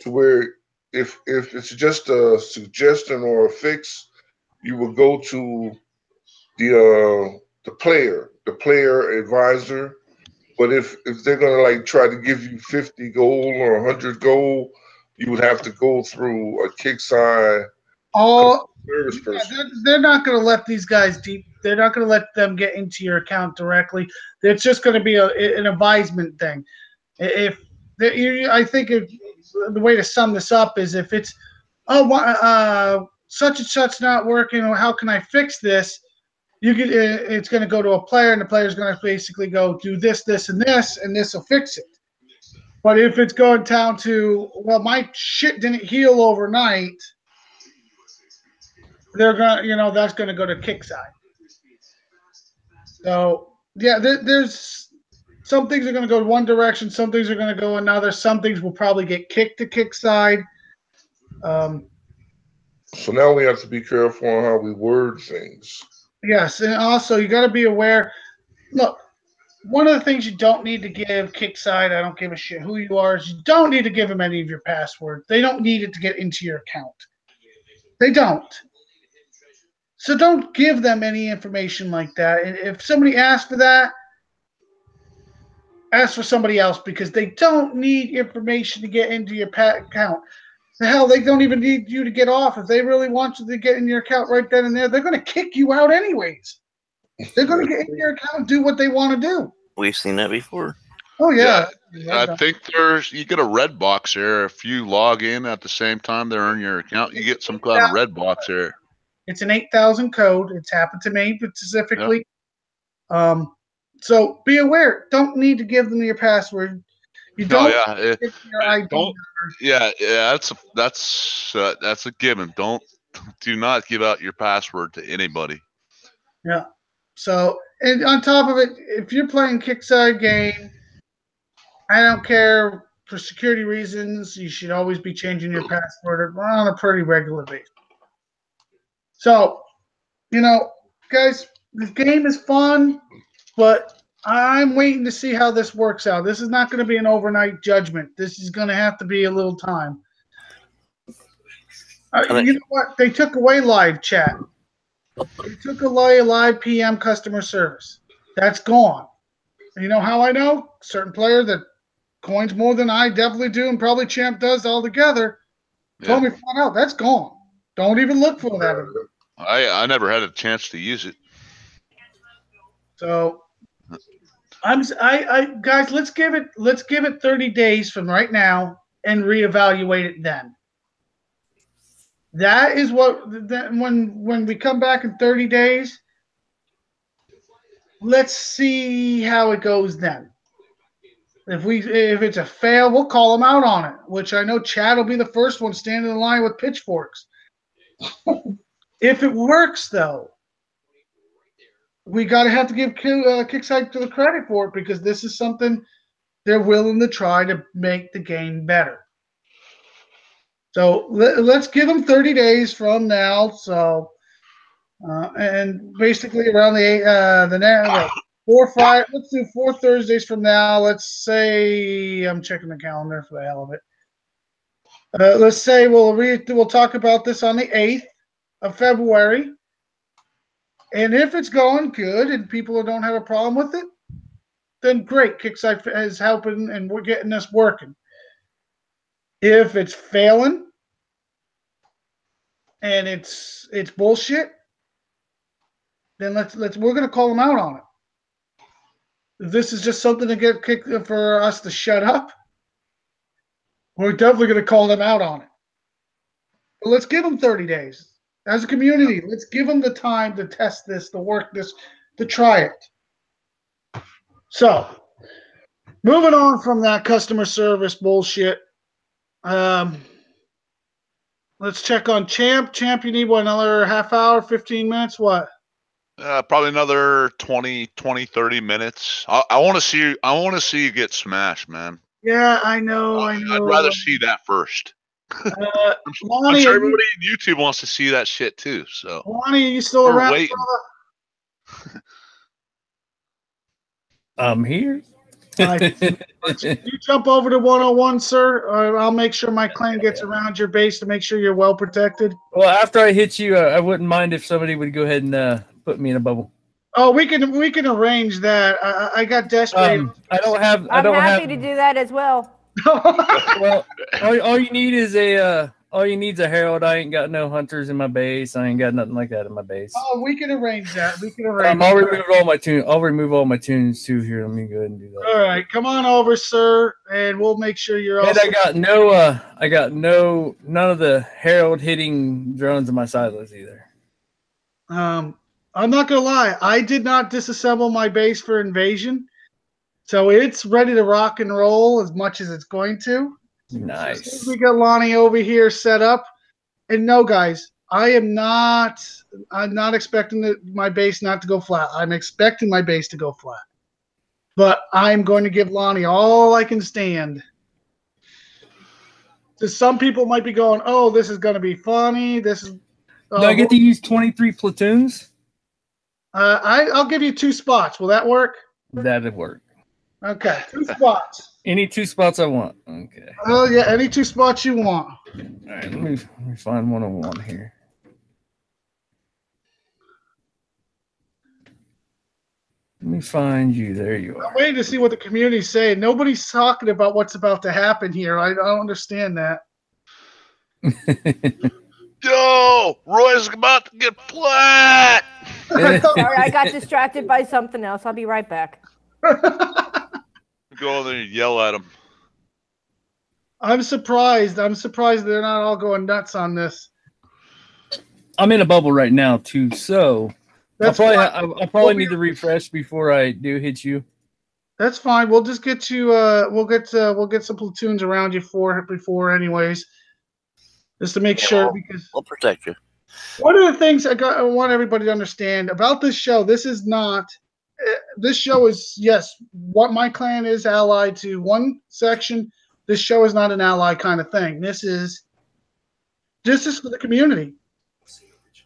to where if it's just a suggestion or a fix, you will go to the player advisor. But if they're gonna try to give you 50 gold or 100 gold, you would have to go through a Kickside service person. They're not going to let these guys deep. They're not going to let them get into your account directly. It's just going to be an advisement thing. I think the way to sum this up is if it's such and such not working, or how can I fix this? It's going to go to a player, and the player's going to basically go do this, this, and this will fix it. But if it's going down to, well, my shit didn't heal overnight, they're gonna, that's going to go to Kickside. So yeah, there's some things are going to go one direction, some things are going to go another, some things will probably get kicked to Kickside. So now we have to be careful on how we word things. Yes, and also you got to be aware. Look, one of the things you don't need to give Kickside, I don't give a shit who you are, is you don't need to give them any of your password. They don't need it to get into your account. They don't. So don't give them any information like that. And if somebody asks for that, ask for somebody else, because they don't need information to get into your account. The hell, they don't even need you to get off. If they really want you to get in your account right then and there, they're going to kick you out anyways. They're going to get in your account and do what they want to do. We've seen that before. Oh, yeah. I think you get a red box there. If you log in at the same time they're in your account, you get some kind of red box there. It's an 8,000 code. It's happened to me specifically. Yep. So be aware. Don't need to give them your password. You don't. That's a given. Do not give out your password to anybody. Yeah. So, and on top of it, if you're playing Kickside game, I don't care, for security reasons, you should always be changing your password on a pretty regular basis. So, guys, this game is fun, but I'm waiting to see how this works out. This is not going to be an overnight judgment. This is going to have to be a little time. You know what? They took away live chat. They took away live PM customer service. That's gone. And you know how I know? Certain player that coins more than I definitely do, and probably Champ does all together, told me flat out, that's gone. Don't even look for that. I never had a chance to use it. So guys, let's give it 30 days from right now and reevaluate it then. That is when we come back in 30 days, let's see how it goes then. If it's a fail, we'll call them out on it, which I know Chad will be the first one standing in line with pitchforks. If it works, though, we have to give Kickside to the credit for it, because this is something they're willing to try to make the game better. So let's give them 30 days from now. So and basically around the 4 or 5. Let's do 4 Thursdays from now. Let's say I'm checking the calendar for the hell of it. Let's say we'll talk about this on the 8th of February. And if it's going good and people don't have a problem with it, then great. Kickside is helping and we're getting us working. If it's failing and it's bullshit, then we're gonna call them out on it. If this is just something to get kicked for us to shut up, we're definitely gonna call them out on it. But let's give them 30 days. As a community, let's give them the time to test this, to work this, to try it. So, moving on from that customer service bullshit, let's check on Champ. Champ, you need another half hour, 15 minutes? What? Probably another 20, 30 minutes. I want to see you get smashed, man. Yeah, I know. I'd rather see that first. Lonnie, I'm sure everybody in YouTube wants to see that shit too. So, Lonnie, are you still around? I'm here. You jump over to 101, sir. I'll make sure my clan gets around your base to make sure you're well protected. Well, after I hit you, I wouldn't mind if somebody would go ahead and put me in a bubble. Oh, we can arrange that. I got desperate. I'm happy to do that as well. Well, all you need is a herald. I ain't got no hunters in my base. I ain't got nothing like that in my base. Oh, we can arrange that. I'll remove all my tunes too. Here, let me go ahead and do that. All right, come on over, sir, and we'll make sure you're. And I got none of the herald hitting drones in my silos either. I'm not gonna lie. I did not disassemble my base for invasion. So it's ready to rock and roll as much as it's going to. Nice. We got Lonnie over here set up. And no, guys, I'm not expecting my base not to go flat. I'm expecting my base to go flat. But I'm going to give Lonnie all I can stand. So some people might be going, oh, this is going to be funny. Do I get to use 23 platoons? I'll give you 2 spots. Will that work? That'd work. Okay, 2 spots. Any 2 spots I want. Okay. Oh yeah, any 2 spots you want. All right, let me find 101 here. Let me find you. There you are. I'm waiting to see what the community's saying. Nobody's talking about what's about to happen here. I don't understand that. Yo, Roy's about to get flat. Sorry, I got distracted by something else. I'll be right back. Go over there and yell at them. I'm surprised. They're not all going nuts on this. I'm in a bubble right now too, so I'll probably need to refresh before I do hit you. That's fine. We'll just get you. We'll get some platoons around you before, anyways, just to make sure. Because we'll protect you. One of the things I want everybody to understand about this show: this is not this show is, yes, what my clan is allied to one section. This show is not an ally kind of thing. This is for the community.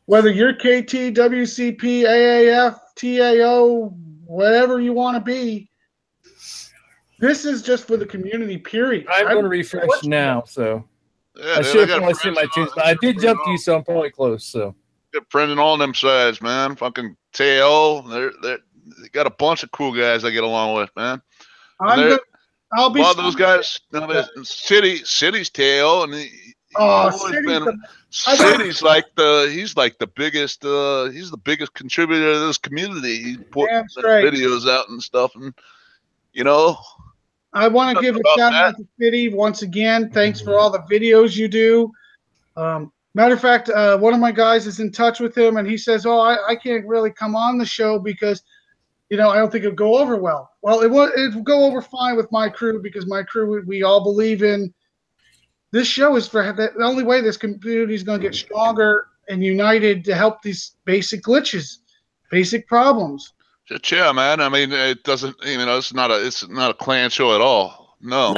Whether you're KT, WCP, AAF, TAO, whatever you want to be, this is just for the community, period. I'm going to refresh now, so I should have probably seen my tunes, but I did jump to you, so I'm probably close. So got friends on all them sides, man. Fucking TAO, they got a bunch of cool guys I get along with, man. I'll be. A lot of those guys, City's TAO, and City's like the biggest. He's the biggest contributor to this community. He put videos out and stuff, and I want to give a shout out to City once again. Thanks for all the videos you do. Matter of fact, one of my guys is in touch with him, and he says, "Oh, I can't really come on the show because, I don't think it'll go over well." Well, it'll go over fine with my crew because my crew, we all believe in. This show is for the only way this community is going to get stronger and united to help these basic glitches, basic problems. Yeah, man. I mean, it doesn't. It's not a clan show at all. No.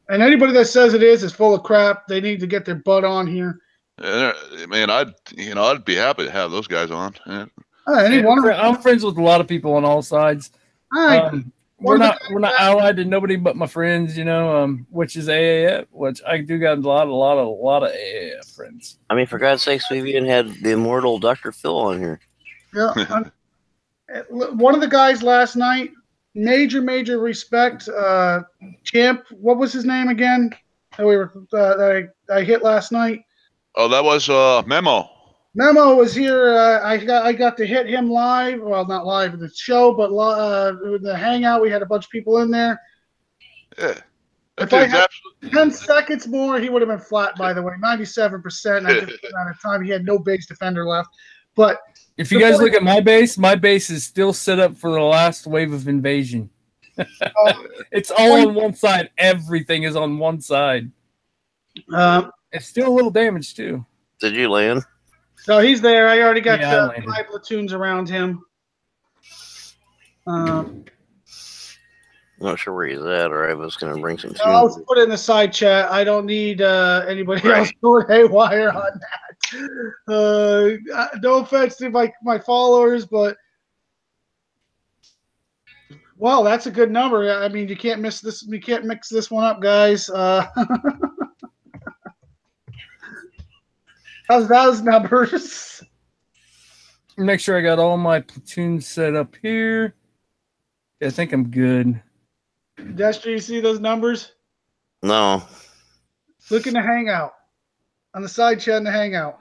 And anybody that says it is full of crap. They need to get their butt on here. I mean, I'd be happy to have those guys on. Yeah. I'm friends with a lot of people on all sides. We're not allied to nobody but my friends, which is AAF, which I do got a lot of AAF friends. I mean, for God's sakes, we even had the immortal Dr. Phil on here. Yeah, one of the guys last night, major respect. Champ, what was his name again? That I hit last night. Oh, that was Memo. Memo was here. I got to hit him live. Well, not live in the show, but the hangout. We had a bunch of people in there. Yeah. If I had 10 seconds more, he would have been flat. By the way, 97%. I didn't run out of time. He had no base defender left. But if you guys look at my base is still set up for the last wave of invasion. It's all on one side. Everything is on one side. It's still a little damaged too. Did you land? No, he's there. I already got 5 platoons around him. I'm not sure where he's at, or I was going to bring some tunes. I'll put it in the side chat. I don't need anybody else going haywire on that. No offense to my followers, but wow, that's a good number. I mean, you can't miss this. You can't mix this one up, guys. How's those numbers? Make sure I got all my platoons set up here. I think I'm good. Destry, you see those numbers? No. Look in the hangout. On the side chat in the hangout.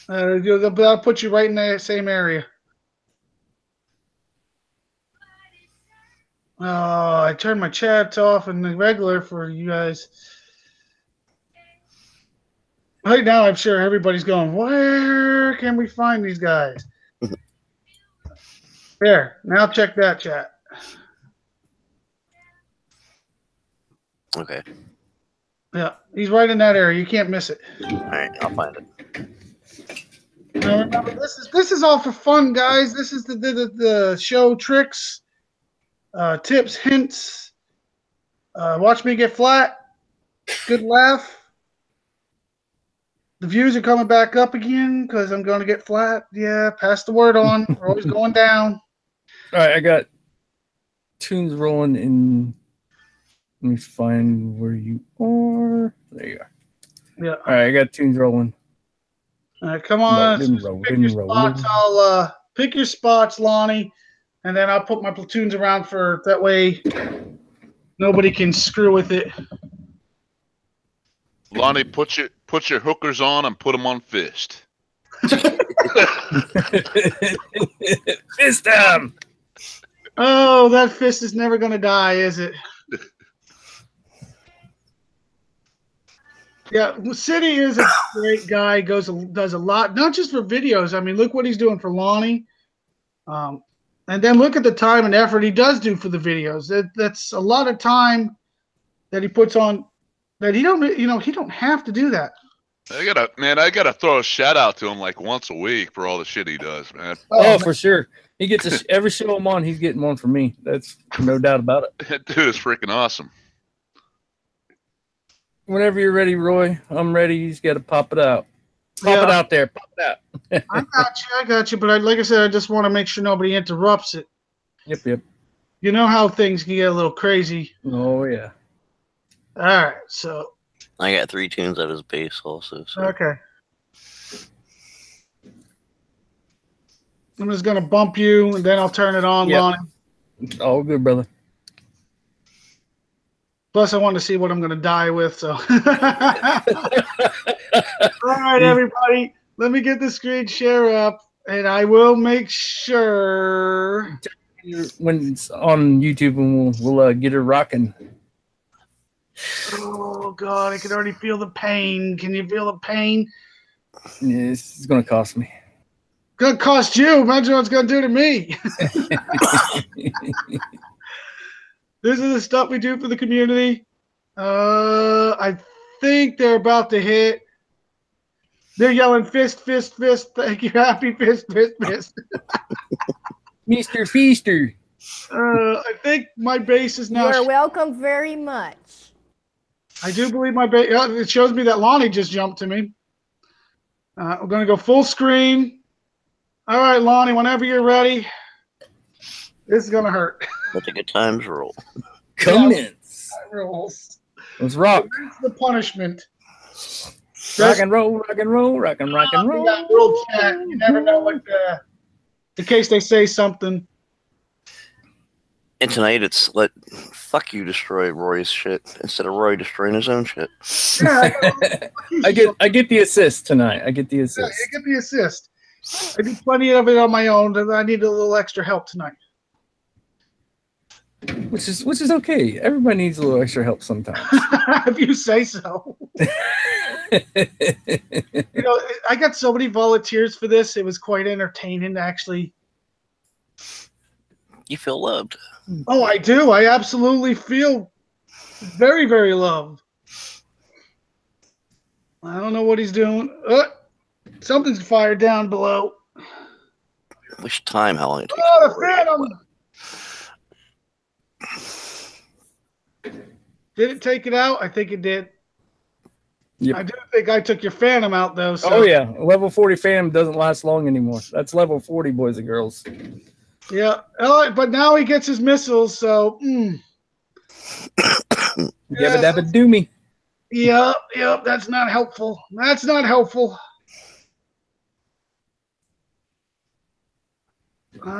That'll put you right in the same area. Oh, I turned my chat off and the regular for you guys. Right now, I'm sure everybody's going, where can we find these guys? There. Now check that chat. Okay. Yeah, he's right in that area. You can't miss it. All right, I'll find it. Now remember, this is all for fun, guys. This is the show tricks, tips, hints. Watch me get flat. Good laugh. The views are coming back up again because I'm going to get flat. Yeah, pass the word on. We're always going down. All right, I got tunes rolling in. Let me find where you are. There you are. Yeah. All right, I got tunes rolling. All right, come on. Pick your spots. I'll pick your spots, Lonnie, and then I'll put my platoons around for that way. Nobody can screw with it. Lonnie, put your hookers on and put them on fist. Fist them. Oh, that fist is never going to die, is it? Yeah, City is a great guy. Does a lot, not just for videos. I mean, look what he's doing for Lonnie. And then look at the time and effort he does do for the videos. That's a lot of time that he puts on that he don't have to do that. I gotta throw a shout out to him like once a week for all the shit he does, man. Oh, for sure. He gets every show I'm on. He's getting one from me. That's no doubt about it. That dude is freaking awesome. Whenever you're ready, Roy, I'm ready. You just got to pop it out. Pop it out there. Pop it out. I got you. But like I said, I just want to make sure nobody interrupts it. Yep. You know how things can get a little crazy. Oh, yeah. All right, so. I got 3 tunes at his bass also. So. Okay. I'm just going to bump you, and then I'll turn it on, Lonnie. All good, brother. Plus, I want to see what I'm going to die with, so. All right, everybody. Let me get the screen share up, and I will make sure. When it's on YouTube, and we'll get her rocking. Oh, God, I can already feel the pain. Can you feel the pain? Yeah, it's going to cost me. Going to cost you. Imagine what it's going to do to me. This is the stuff we do for the community. I think they're about to hit. They're yelling fist, fist, fist. Thank you. Happy fist, fist, fist. Mr. Feaster. I think my base is now. You're welcome very much. I do believe my base. It shows me that Lonnie just jumped to me. We're going to go full screen. All right, Lonnie, whenever you're ready. This is going to hurt. Let the good times roll. Commence. Rolls. Let's rock. That's the punishment. Rock and roll, rock and roll, rock and roll. That world chat. You never know what in case they say something. And tonight it's fuck you destroy Roy's shit instead of Roy destroying his own shit. Yeah, I get the assist tonight. I get the assist. Yeah, you get the assist. I do plenty of it on my own, and I need a little extra help tonight. Which is okay. Everybody needs a little extra help sometimes. If you say so. I got so many volunteers for this. It was quite entertaining, actually. You feel loved. Oh, I do. I absolutely feel very, very loved. I don't know what he's doing. Something's fired down below. Wish time how long it takes. Oh, the Phantom! Did it take it out? I think it did. Yep. I do think I took your Phantom out, though. So. Oh, yeah. Level 40 Phantom doesn't last long anymore. That's level 40, boys and girls. Yeah. But now he gets his missiles, so. Yabba dabba do me. Yep. That's not helpful. That's not helpful. There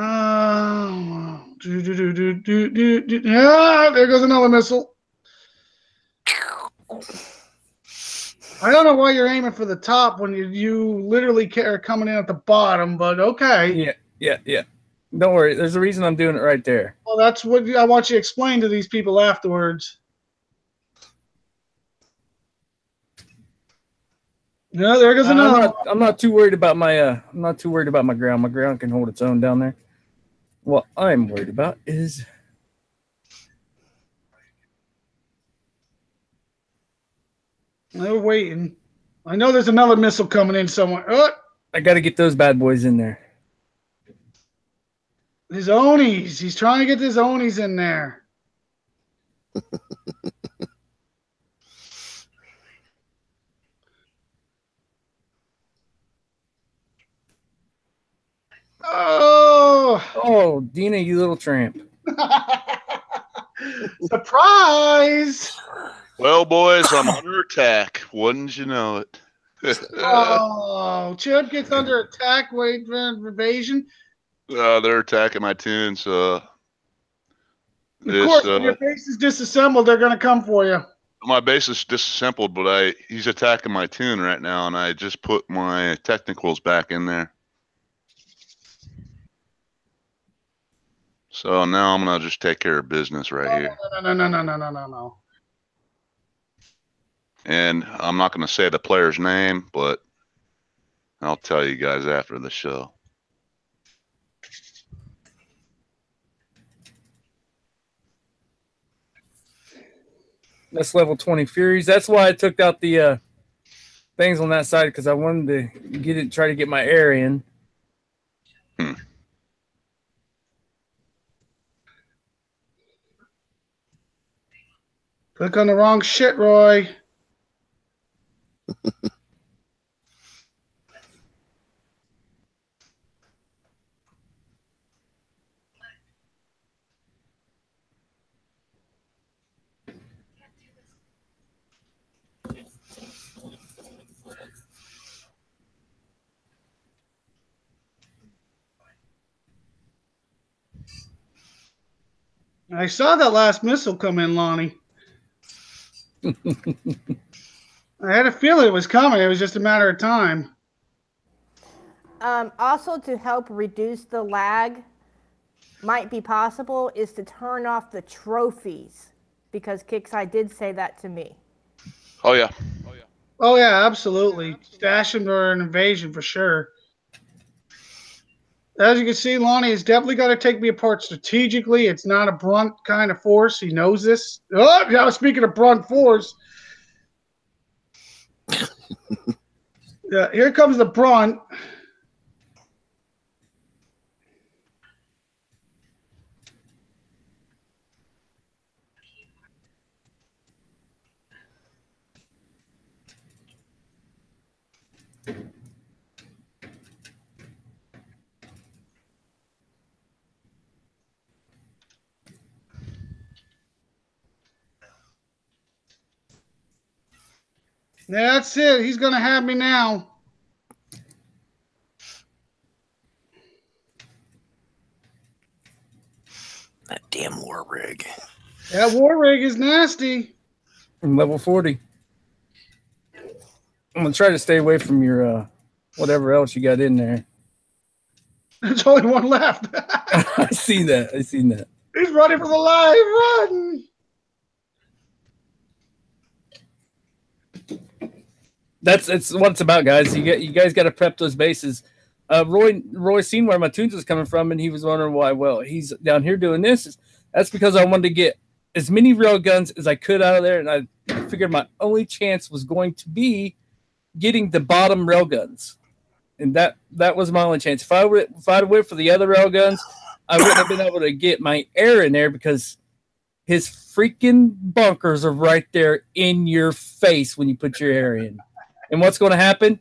goes another missile. I don't know why you're aiming for the top when you literally are coming in at the bottom, but okay. Yeah. Don't worry. There's a reason I'm doing it right there. Well, that's what I want you to explain to these people afterwards. No, there goes another. I'm not too worried about my ground. My ground can hold its own down there. What I'm worried about is they're waiting. I know there's another missile coming in somewhere. Oh! I got to get those bad boys in there. His Onis. He's trying to get his Onis in there. Oh, Dina, you little tramp. Surprise! Well, boys, I'm under attack. Wouldn't you know it? Chip gets under attack, waiting for invasion. They're attacking my tunes. Of course, when your base is disassembled, they're going to come for you. My base is disassembled, but he's attacking my tune right now, and I just put my technicals back in there. So now I'm going to just take care of business right here. No. And I'm not going to say the player's name, but I'll tell you guys after the show. That's level 20 Furies. That's why I took out the things on that side, because I wanted to try to get my air in. Click on the wrong shit, Roy. I saw that last missile come in, Lonnie. I had a feeling it was coming. It was just a matter of time. Also, to help reduce the lag, might be possible, is to turn off the trophies, because Kickside did say that to me. Oh yeah. Oh yeah, absolutely. Stash them for an invasion for sure. As you can see, Lonnie has definitely got to take me apart strategically. It's not a brunt kind of force. He knows this. Oh, yeah, speaking of brunt force. Yeah, here comes the brunt. That's it. He's going to have me now. That damn war rig. That war rig is nasty. I'm level 40. I'm going to try to stay away from your whatever else you got in there. There's only one left. I seen that. He's running for the life. Run. That's what it's about, guys. You guys got to prep those bases. Roy seen where my tunes was coming from, and he was wondering why. Well, he's down here doing this. That's because I wanted to get as many rail guns as I could out of there, and I figured my only chance was going to be getting the bottom rail guns, and that was my only chance. If I'd went for the other rail guns, I wouldn't have been able to get my air in there, because his freaking bunkers are right there in your face when you put your air in. And what's going to happen?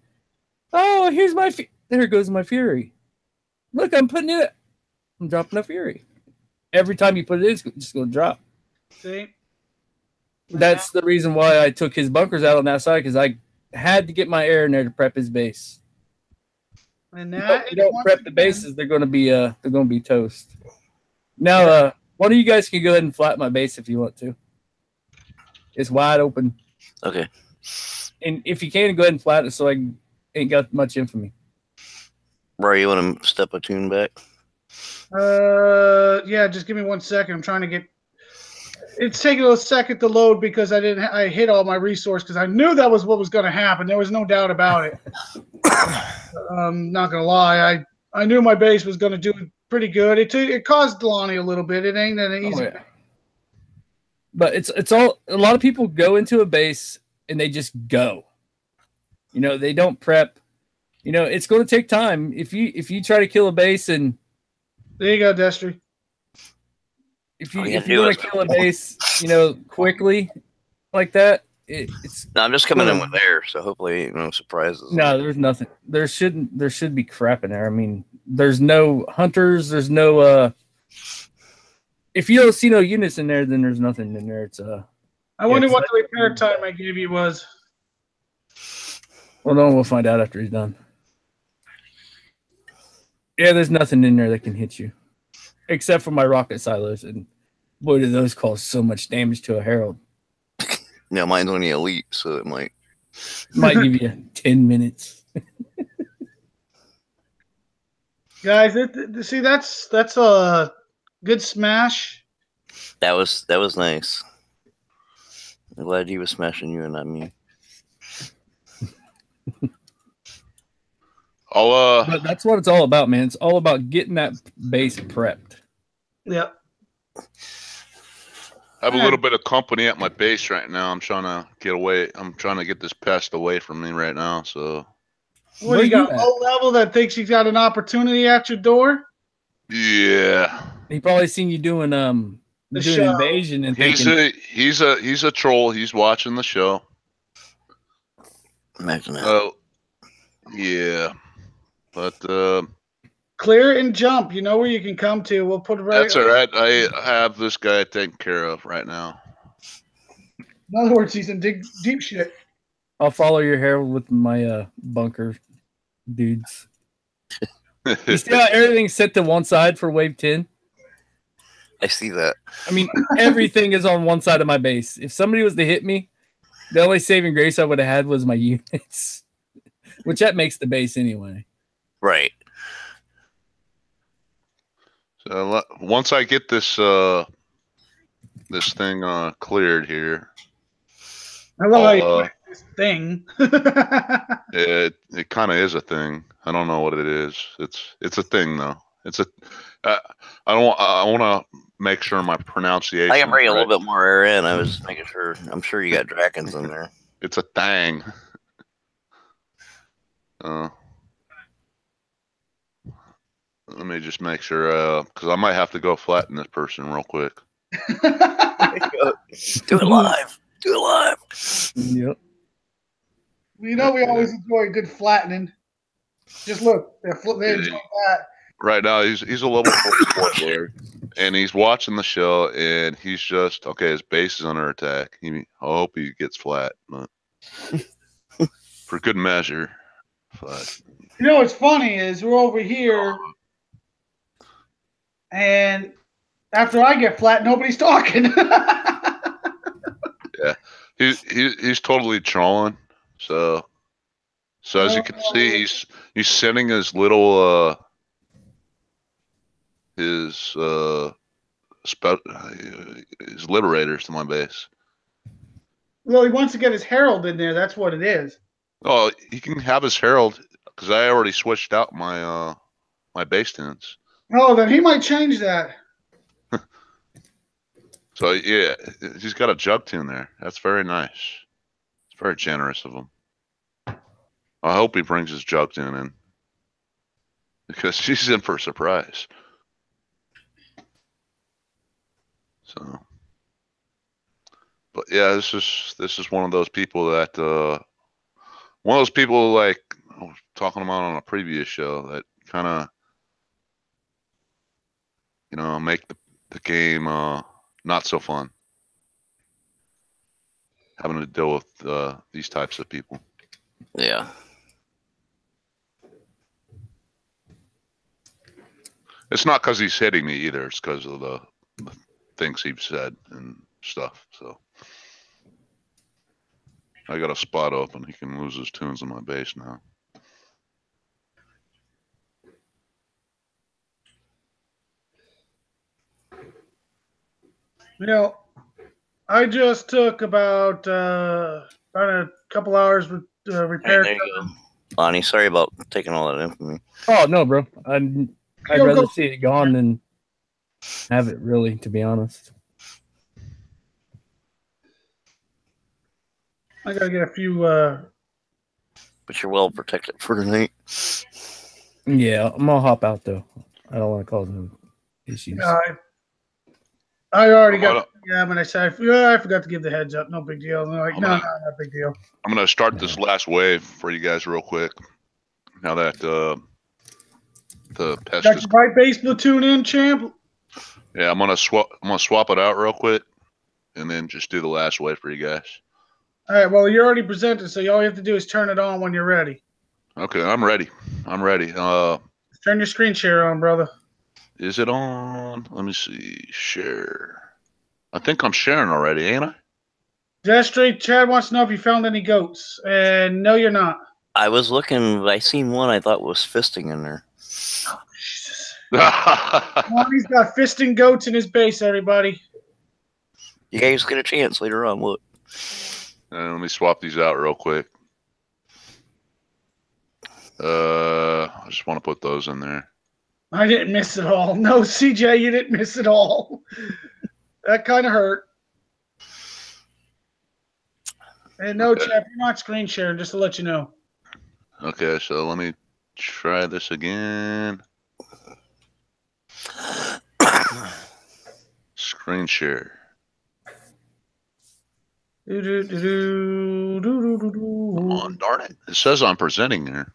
Oh, here's there goes my Fury. Look, I'm dropping a Fury. Every time you put it in, it's just going to drop. See? That's the reason why I took his bunkers out on that side, because I had to get my air in there to prep his base. And If you don't prep the bases, they're going to be toast. Now, one of you guys can go ahead and flatten my base if you want to. It's wide open. Okay. And if you can, go ahead and flatten it so I ain't got much infamy. Rory, you want to step a tune back? Yeah, just give me 1 second. I'm trying to get. It's taking a second to load because I hit all my resource, because I knew that was what was going to happen. There was no doubt about it. Not gonna lie, I knew my base was going to do pretty good. It caused Lonnie a little bit. It ain't that easy. Oh, yeah. But it's all, a lot of people go into a base and they just go. They don't prep. It's going to take time. If you try to kill a base, and there you go, Destry. If you want to kill a base, quickly like that, it's. No, I'm just coming in with air, so hopefully no surprises. No, there's nothing. There should be crap in there. I mean, there's no hunters. There's no. If you don't see no units in there, then there's nothing in there. It's I wonder what the repair time I gave you was. Well, no, we'll find out after he's done. Yeah, there's nothing in there that can hit you, except for my rocket silos, and boy, do those cause so much damage to a Herald. Yeah, mine's only elite, so it might give you 10 minutes. Guys, see, that's a good smash. That was nice. I'm glad he was smashing you and not me. But that's what it's all about, man. It's all about getting that base prepped. Yep. I have a little bit of company at my base right now. I'm trying to get away. I'm trying to get this pest away from me right now. So, What do you got? Low level that thinks he's got an opportunity at your door? yeah. He probably seen you doing invasion and he's a troll. He's watching the show. Imagine that. Oh, yeah. But clear and jump. You know where you can come to. We'll put it right. That's all right. I have this guy taken care of right now. In other words, he's in deep shit. I'll follow your hair with my bunker dudes. You see how everything's set to one side for wave 10? I see that. I mean, everything is on one side of my base. If somebody was to hit me, the only saving grace I would have had was my units, which that makes the base anyway. Right. So once I get this this thing cleared here, I love how you put this thing. it kind of is a thing. I don't know what it is. It's a thing though. It's a. I want to make sure my pronunciation. I can bring a little bit more air in. I was making sure. I'm sure you got Drakens in there. It's a thing. Let me just make sure, because I might have to go flatten this person real quick. Do it live. Do it live. Yep. You know we always enjoy a good flattening. Just look, they enjoy that. Right now, he's a level 4 player, and he's watching the show, and he's just okay. His base is under attack. I hope he gets flat, but for good measure. But you know what's funny is we're over here, and after I get flat, nobody's talking. Yeah, he's totally trolling. So as you can see, he's sending his little his liberators to my base. Well, he wants to get his herald in there. That's what it is. Oh, he can have his herald because I already switched out my my base tunes. Oh, then he might change that. So yeah, he's got a jug tune there. That's very nice. It's very generous of him. I hope he brings his jug tune in because she's in for a surprise. So, but yeah, this is one of those people that like I was talking about on a previous show that kind of make the game not so fun. Having to deal with these types of people. Yeah. It's not because he's hitting me either. It's because of the things he's said and stuff. So I got a spot open. He can lose his tunes in my base now. You know, I just took about a couple hours with repair. There you go. Lonnie, sorry about taking all that in from me. Oh no, bro. I'd rather see it gone than have it, really, to be honest. I gotta get a few. But you're well protected for tonight. Yeah, I'm gonna hop out though. I don't want to cause no issues. I already got. Yeah, when I said I forgot to give the heads up. No big deal. No, not big deal. I'm gonna start this last wave for you guys real quick. Now that the pest got your right base platoon in, champ. Yeah, I'm gonna swap it out real quick, and then just do the last wave for you guys. All right. Well, you're already presented, so all you have to do is turn it on when you're ready. Okay, I'm ready. I'm ready. Turn your screen share on, brother. Is it on? Let me see. Share. I think I'm sharing already, ain't I? Straight. Chad wants to know if you found any goats, and no, you're not. I was looking. I seen one I thought was fisting in there. Oh, Jesus. He's got fisting goats in his base, everybody. You guys get a chance later on. Look. Let me swap these out real quick. I just want to put those in there. I didn't miss it all. No, CJ, you didn't miss it all. That kind of hurt. And no, Okay. Chap, you're not screen sharing, just to let you know. Okay, so let me try this again. Screen share. Come on, darn it. It says I'm presenting here.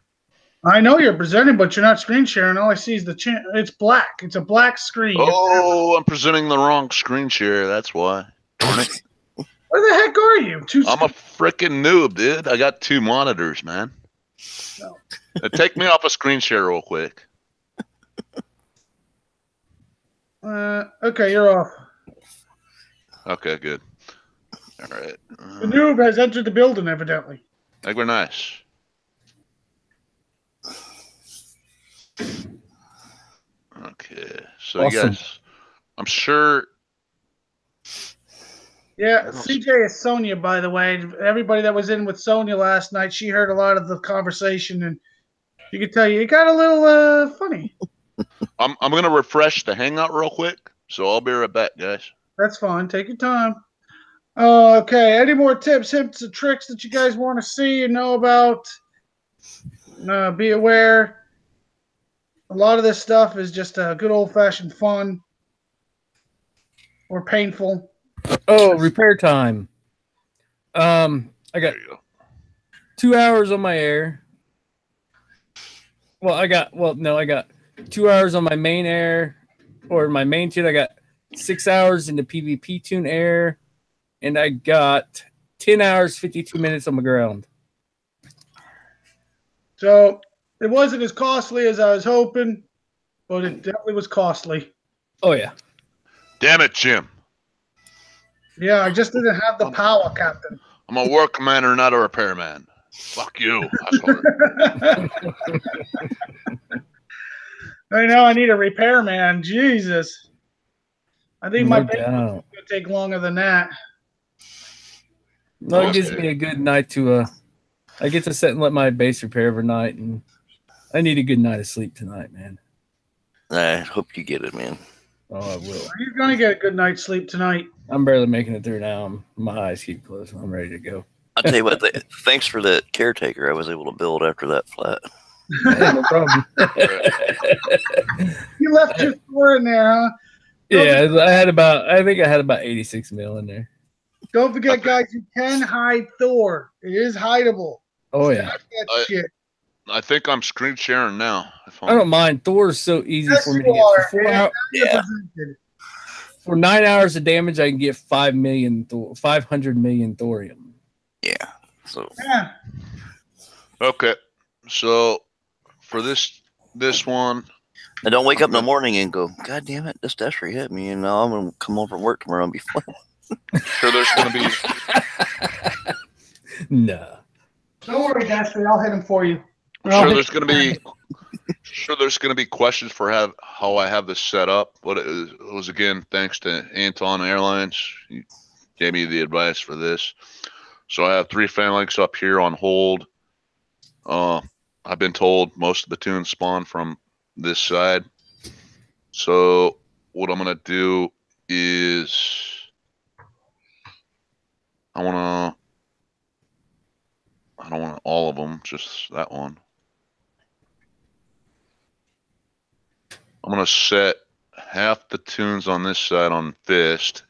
I know you're presenting, but you're not screen sharing. All I see is it's black. It's a black screen. Oh, I'm presenting the wrong screen share. That's why. Darn it. Where the heck are you? I'm a freaking noob, dude. I got 2 monitors, man. No. Take me off a screen share real quick. Okay, you're off. Okay, good. All right. The noob has entered the building, evidently. I think we're nice. Okay, so Awesome. you guys, I'm sure. Yeah, CJ is Sonia, by the way. Everybody that was in with Sonia last night, she heard a lot of the conversation, and she could tell you it got a little funny. I'm gonna refresh the Hangout real quick, so I'll be right back, guys. That's fine. Take your time. Okay. Any more tips, hints, and tricks that you guys want to see and know about? Be aware. A lot of this stuff is just good old-fashioned fun or painful. Oh, repair time. I got There you go. 2 hours on my air. I got 2 hours on my main air, or my main tune. I got 6 hours in the PvP tune air, and I got 10 hours, 52 minutes on my ground. So it wasn't as costly as I was hoping, but it definitely was costly. Oh, yeah. Damn it, Jim. Yeah, I just didn't have the power, Captain. I'm a work commander, not a repairman. Fuck you, asshole. I know I need a repairman. Jesus. I think my No base is doubt. going to take longer than that. No, it gives me a good night to I get to sit and let my base repair overnight, and I need a good night of sleep tonight, man. I hope you get it, man. Oh, I will. You're going to get a good night's sleep tonight. I'm barely making it through now. My eyes keep closed. I'm ready to go. I'll tell you what, thanks for the caretaker I was able to build after that flat. Yeah, no problem. You left your store in there, huh? Yeah, I think I had about 86 mil in there. Don't forget, guys, you can hide Thor. It is hideable. Oh, yeah. That shit. I think I'm screen sharing now. I don't mind. Thor is so easy Yes, for me to you get. are. For 4 hours, Yeah. for 9 hours of damage, I can get 500 million thorium. Yeah. So Yeah. Okay, so for this one, I don't wake up in the morning and go, God damn it, this Destry hit me, and now I'm gonna come home from work tomorrow and be flat. sure there's going to be No. Don't worry, Dastry. I'll hit him for you. sure there's going to be questions for how I have this set up. But it was again thanks to Anton Airlines. He gave me the advice for this. So I have 3 phalanx up here on hold. I've been told most of the tunes spawn from this side. So what I'm gonna do is I don't want all of them, just that one. I'm gonna set half the tunes on this side on fist.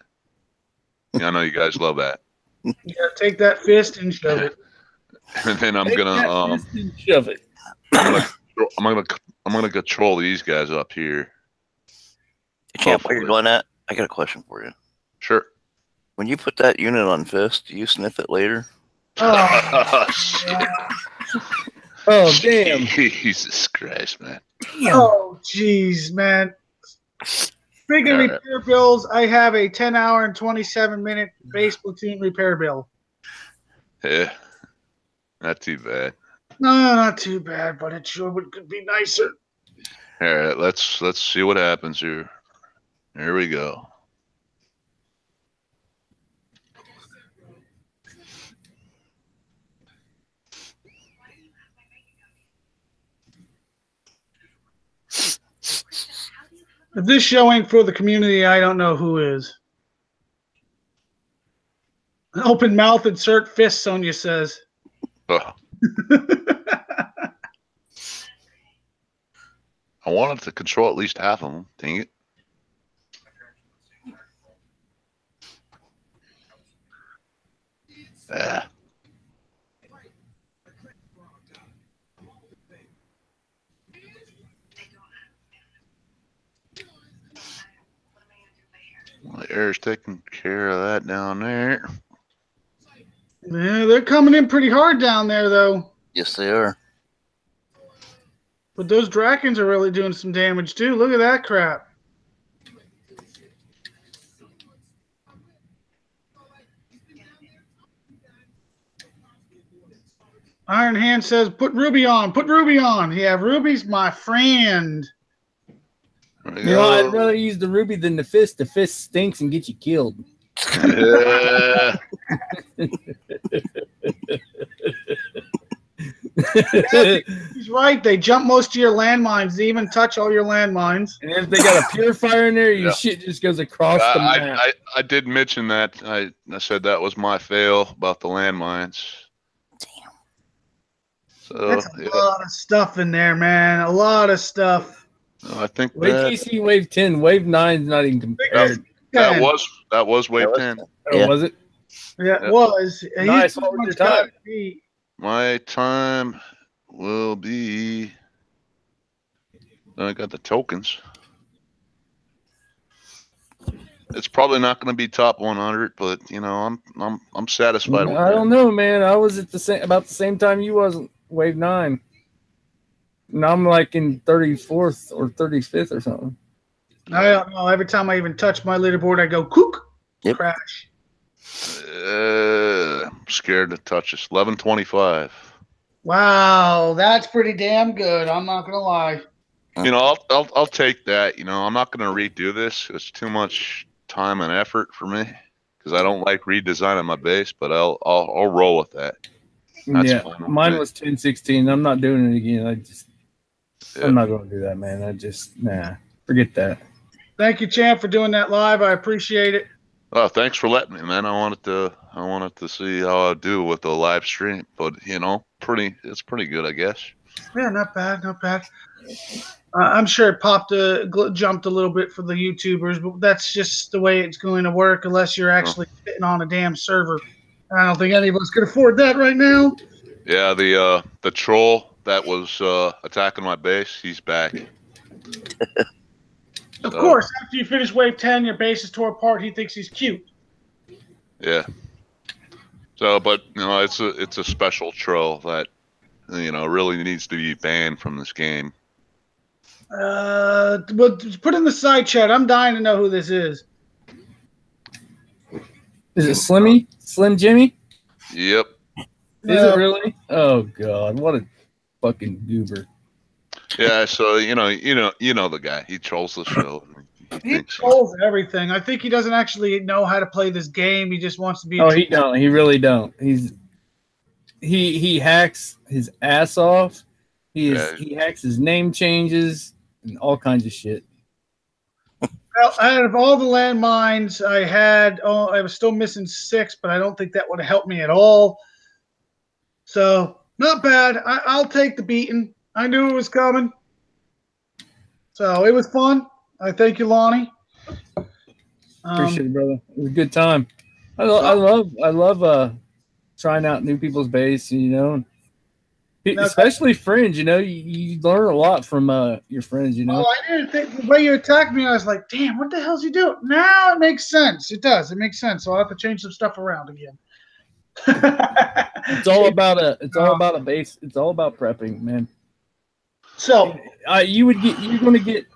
Yeah, I know you guys love that. Yeah, take that fist and shove it. And then I'm Take gonna that fist and shove it. I'm gonna control these guys up here. Champ, while you're doing that, I got a question for you. Sure. When you put that unit on fist, do you sniff it later? Oh, Shit. Oh, damn. Jesus Christ, man. oh, jeez, man. Speaking of All right. repair bills, I have a 10-hour and 27-minute base platoon repair bill. Yeah. Not too bad. No, not too bad, but it sure could be nicer. All right, let's see what happens here. Here we go. If this show ain't for the community, I don't know who is. open mouth, insert fist, Sonia says. I wanted to control at least half of them. Dang it. Yeah. Well, the air's taking care of that down there. Yeah, they're coming in pretty hard down there, though. Yes, they are. But those Drakens are really doing some damage, too. Look at that crap. Iron Hand says, put Ruby on. Put Ruby on. Yeah, Ruby's my friend. You know, I'd rather use the ruby than the fist. The fist stinks and gets you killed. Yeah. He's right. They jump most of your landmines. They even touch all your landmines. And if they got a purifier in there, your shit just goes across the map. I did mention that. I said that was my fail about the landmines. Damn. So That's a lot of stuff in there, man. A lot of stuff. I think Wait till you see Wave 10. Wave 9 is not even compared. that was Wave 10. Oh, was it? Yeah, it was. Nice. What was your time? My time will be. I got the tokens. It's probably not going to be top 100, but you know, I'm satisfied with I that. don't know, man. I was at about the same time you was Wave 9. Now I'm like in 34th or 35th or something. I don't know. Every time I even touch my leaderboard, I go kook, crash. I'm scared to touch this. 1125. Wow, that's pretty damn good. I'm not gonna lie. You know, I'll take that. You know, I'm not gonna redo this. It's too much time and effort for me because I don't like redesigning my base. But I'll roll with that. That's fine with mine me. was 1016. I'm not doing it again. I'm not going to do that, man. Forget that. Thank you, champ, for doing that live. I appreciate it. Oh, thanks for letting me, man. I wanted to see how I do with the live stream, but you know, it's pretty good, I guess. Yeah, not bad, not bad. I'm sure it jumped a little bit for the YouTubers, but that's just the way it's going to work unless you're actually sitting on a damn server. I don't think any of us could afford that right now. Yeah, the troll that was attacking my base, he's back. Of course, after you finish Wave 10, your base is tore apart. He thinks he's cute. Yeah. So, but you know, it's a special troll that you know really needs to be banned from this game. But put in the side chat. I'm dying to know who this is. Is it Slimmy? Slim Jimmy? Yep. Is it really? Oh God, what a fucking goober. Yeah, so you know the guy. He trolls the show. He trolls everything. I think he doesn't actually know how to play this game. He just wants to be. Oh, he don't. He really don't. He hacks his ass off. He hacks his name changes and all kinds of shit. Well, out of all the landmines I had, I was still missing 6, but I don't think that would have helped me at all. So not bad. I'll take the beating. I knew it was coming. So it was fun. I thank you, Lonnie. Appreciate it, brother. It was a good time. I love trying out new people's base, you know. Especially friends, you know, you learn a lot from your friends, you know. Oh, I didn't think the way you attacked me, I was like, damn, what the hell's he doing? Now it makes sense. It does. It makes sense. So I'll have to change some stuff around again. It's all about a base. It's all about prepping, man. So you're going to get,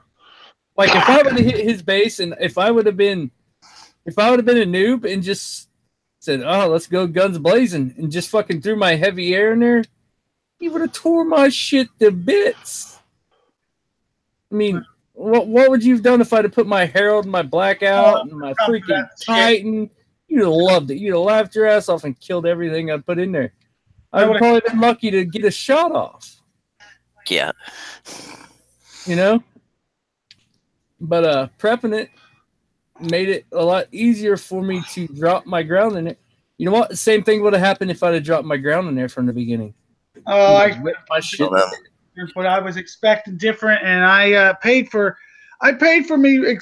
like, if I would have hit his base and if I would have been a noob and just said, oh, let's go guns blazing and just fucking threw my heavy air in there, he would have tore my shit to bits. I mean, what would you have done if I'd have put my Herald and my Blackout and my freaking Titan? You'd have loved it. You'd have laughed your ass off and killed everything I put in there. I would have probably been lucky to get a shot off. Yeah. You know? But prepping it made it a lot easier for me to drop my ground in it. You know what? Same thing would have happened if I'd have dropped my ground in there from the beginning. I My shit. but I was expecting different, and I paid for me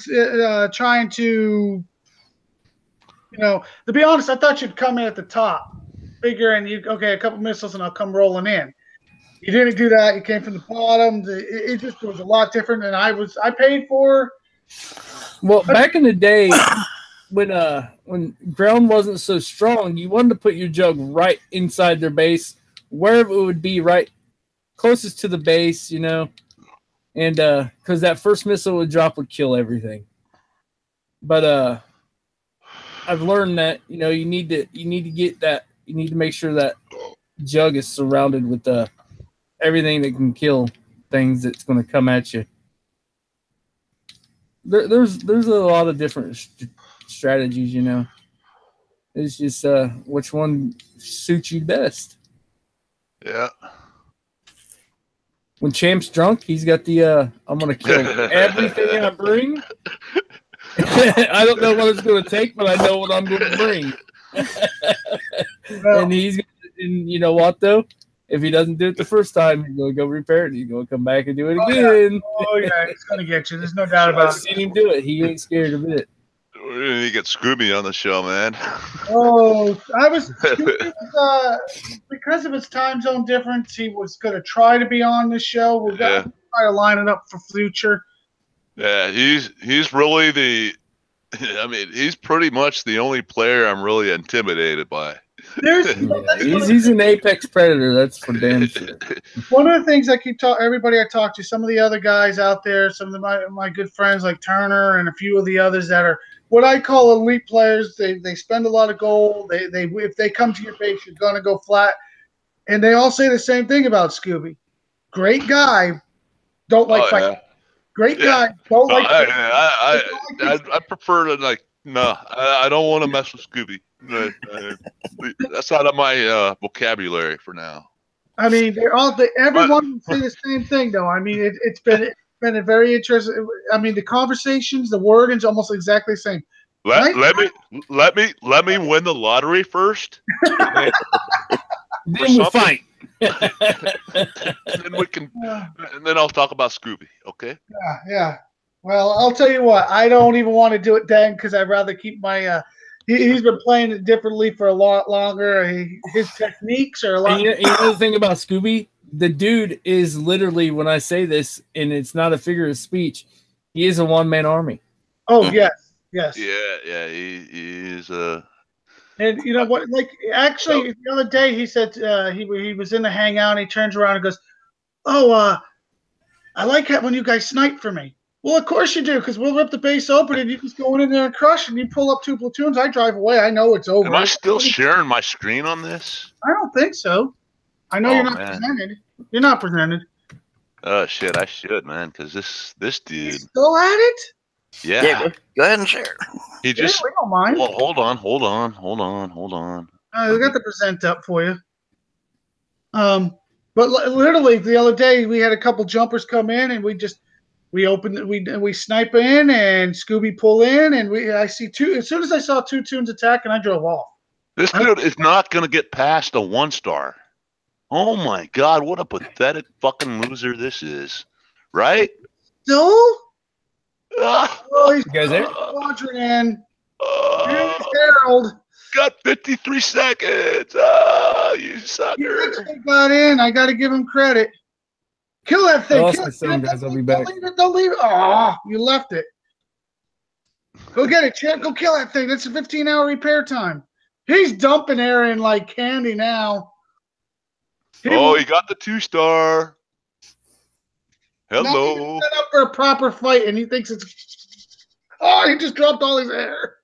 trying to, to be honest, I thought you'd come in at the top, figuring a couple missiles and I'll come rolling in. You didn't do that. You came from the bottom. It just was a lot different than I paid for. Well, back in the day, when ground wasn't so strong, you wanted to put your jug right inside their base, wherever it would be, right closest to the base, and because that first missile would drop would kill everything. But I've learned that you need to get that. You need to make sure that jug is surrounded with everything that can kill things that's going to come at you. There's a lot of different strategies, It's just which one suits you best. Yeah. When Champ's drunk, he's got the I'm gonna kill everything I bring. I don't know what it's gonna take, but I know what I'm gonna bring. And you know what though? If he doesn't do it the first time, he's gonna go repair it. He's gonna come back and do it again. Oh yeah, it's gonna get you. There's no doubt about it. I've seen him do it. He ain't scared of it. We're gonna get Scooby on the show, man. Oh, I was because of his time zone difference. He was going to try to be on the show. We're going to try to line it up for future. Yeah, he's really he's pretty much the only player I'm really intimidated by. He's an apex predator. That's for damn sure. One of the things I keep telling everybody I talk to, some of the other guys out there, some of my good friends like Turner and a few of the others that are what I call elite players. They spend a lot of gold. They if they come to your base, you're gonna go flat. And they all say the same thing about Scooby. Great guy, don't like fighting. Yeah. Great guy, don't like. I prefer to I don't want to mess with Scooby. That's out of my vocabulary for now. I mean, everyone would say the same thing, though. I mean, it's been a very interesting. I mean, the conversations, the wording's almost exactly the same. Let me win the lottery first. Then we'll fight. Then we can, and then I'll talk about Scooby. Okay. Yeah. Well, I'll tell you what. I don't even want to do it then because I'd rather keep my. He's been playing it differently for a lot longer. His techniques are a lot. You know the thing about Scooby? The dude is literally, when I say this, and it's not a figure of speech, he is a one-man army. Oh, yes. Yeah, he is And you know what? Like, actually, the other day he said he was in the hangout and he turns around and goes, "Oh, I like it when you guys snipe for me." Well, of course you do, because we'll rip the base open and you just go in there and crush, and you pull up 2 platoons. I drive away. I know it's over. Am I still sharing my screen on this? I don't think so. I know you're not presented. You're not presented. Oh shit, I should, man, because this dude. He's still at it? Yeah. Go ahead and share. He just. We don't mind. Well, hold on. We got the present up for you. But literally the other day we had a couple jumpers come in and we snipe in and Scooby pull in and I see two. As soon as I saw 2 tunes attack, and I drove off. This dude is not going to get past a 1-star. Oh my God, what a pathetic fucking loser this is, right? Still? Oh, he's guys there? Quadrant in. Here's Harold. Got 53 seconds. You sucker. He actually got in. I got to give him credit. Kill that thing. I lost my sound, guys. I'll be back. Don't leave it. Oh, you left it. Go get it, Chad. Go kill that thing. That's a 15-hour repair time. He's dumping air in like candy now. He got the 2-star. Hello. Now he's set up for a proper fight, and he thinks it's. Oh, he just dropped all his air.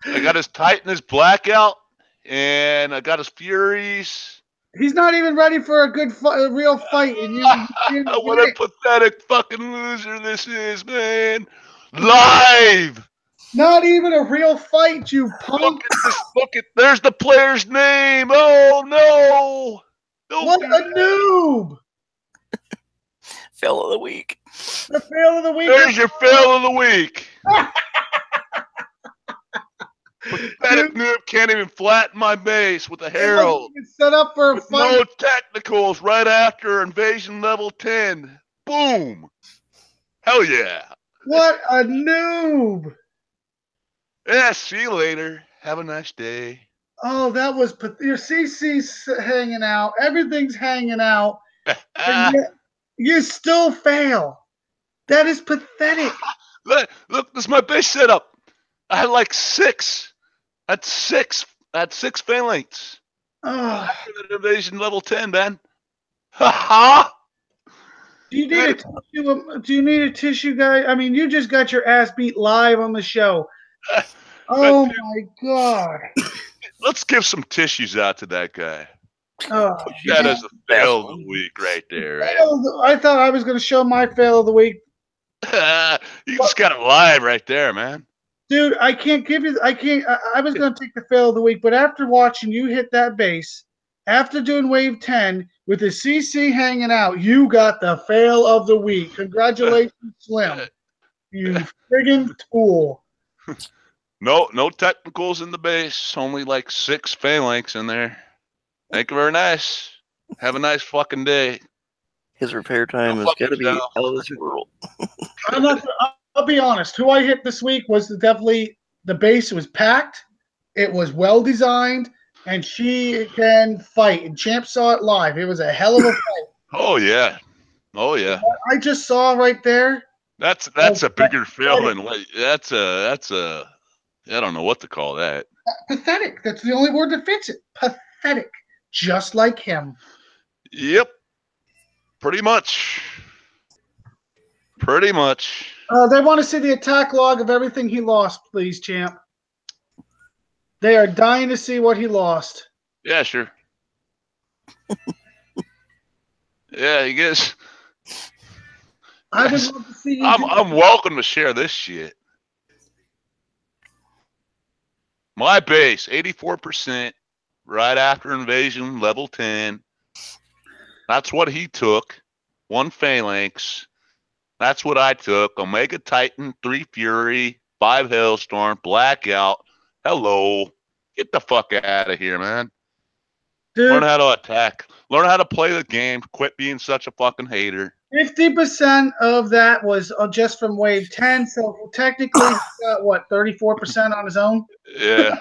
I got his Titan, his Blackout, and I got his Furies. He's not even ready for a real fight. And what a pathetic fucking loser this is, man. Live. Not even a real fight, you punk. Look at there's the player's name. Oh no. What a noob. Fail of the week. The fail of the week. There's your fail of the week. Pathetic noob can't even flatten my base with a Herald. It's set up for a With fight. no technicals right after invasion level 10. Boom. Hell yeah. What a noob! Yeah, see you later. Have a nice day. Oh, that was your CC's hanging out. Everything's hanging out. And yet you still fail. That is pathetic. Look, this is my base setup. I had like 6. I had 6 phalanx. Oh, After the invasion level 10, man. Ha ha! do you need a tissue? Do you need a tissue, guy? I mean, you just got your ass beat live on the show. Oh my god! Let's give some tissues out to that guy. Oh, That is the fail of the week right there. Right? I thought I was going to show my fail of the week, You just got it live right there, man. dude. I can't give you. I can't. I was going to take the fail of the week, but after watching you hit that base, after doing wave 10 with the CC hanging out, you got the fail of the week. Congratulations, Slim. You friggin' tool. No technicals in the base. Only like 6 phalanx in there. Thank you very nice. Have a nice fucking day. His repair time is going to be out of this world. I'll be honest. Who I hit this week was definitely the base was packed. It was well designed, and she can fight. And Champ saw it live. It was a hell of a fight. Oh yeah. What I just saw right there. That's a bigger fail than what. That's a. I don't know what to call that. Pathetic. That's the only word that fits it. Pathetic. Just like him. Yep. Pretty much. They They want to see the attack log of everything he lost, please, Champ. They are dying to see what he lost. Yeah, sure. Yeah, I guess. I would love to see you. I'm welcome to share this shit. My base, 84%, right after invasion, level 10. That's what he took. 1 phalanx. That's what I took. Omega Titan, 3 Fury, 5 Hailstorm, Blackout. Hello. Get the fuck out of here, man. Dude, Learn how to attack. Learn how to play the game. Quit being such a fucking hater. 50% of that was just from wave 10, so technically he got, what, 34% on his own? Yeah.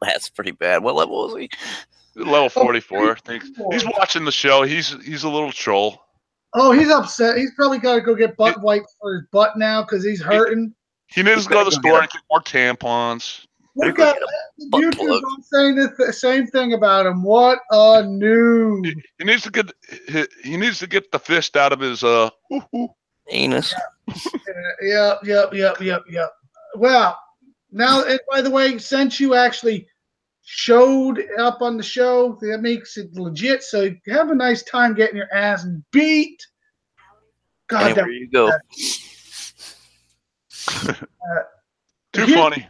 That's pretty bad. What level was he? Level 44. I think he's watching the show. He's a little troll. Oh, he's upset. He's probably got to go get butt wipes for his butt now because he's hurting. He needs to go to the store and get more tampons. Look at YouTube saying the same thing about him. What a noob. He needs to get the fist out of his anus. Yep. Well, now, and by the way, since you actually showed up on the show, that makes it legit. So you have a nice time getting your ass beat. God, there you go. Too funny.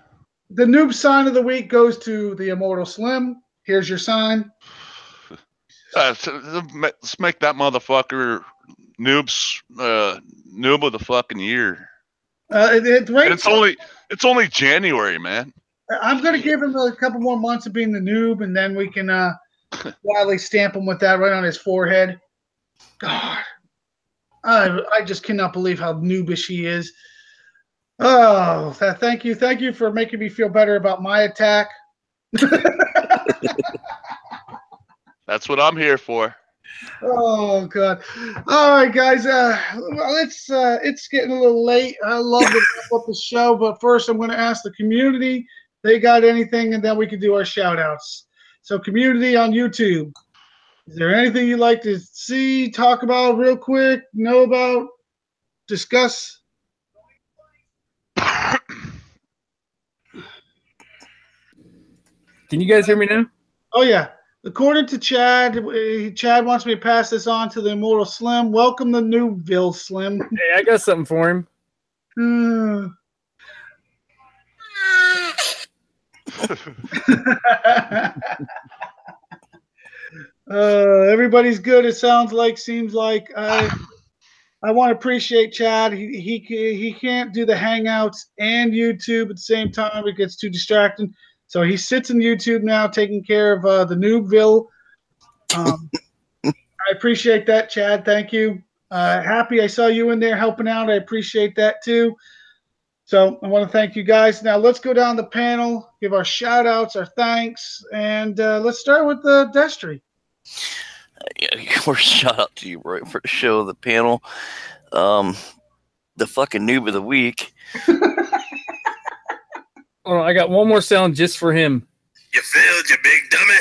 The noob sign of the week goes to the Immortal Slim. Here's your sign. Let's make that motherfucker noob of the fucking year. It's only January, man. I'm gonna give him a couple more months of being the noob, and then we can gladly stamp him with that right on his forehead. God, I just cannot believe how noobish he is. Oh, thank you for making me feel better about my attack. That's what I'm here for. Oh God! All right, guys. It's getting a little late. I love to wrap up the show, but first I'm going to ask the community if they got anything, and then we can do our shout outs. So, community on YouTube, is there anything you'd like to see, talk about real quick, know about, discuss? Can you guys hear me now? Oh yeah. According to Chad, Chad wants me to pass this on to the Immortal Slim. Welcome to Noobville, Slim. Hey, I got something for him. Everybody's good. It sounds like, seems like. I want to appreciate Chad. He can't do the Hangouts and YouTube at the same time. It gets too distracting. So he sits in YouTube now, taking care of the Noobville. I appreciate that, Chad. Thank you. Happy I saw you in there helping out. I appreciate that too. So I want to thank you guys. Now let's go down the panel, give our shout outs, our thanks, and let's start with Destry. Yeah, first shout out to you, Roy, for the show, the panel. The fucking noob of the week. Oh, I got one more sound just for him. You failed, you big dummy.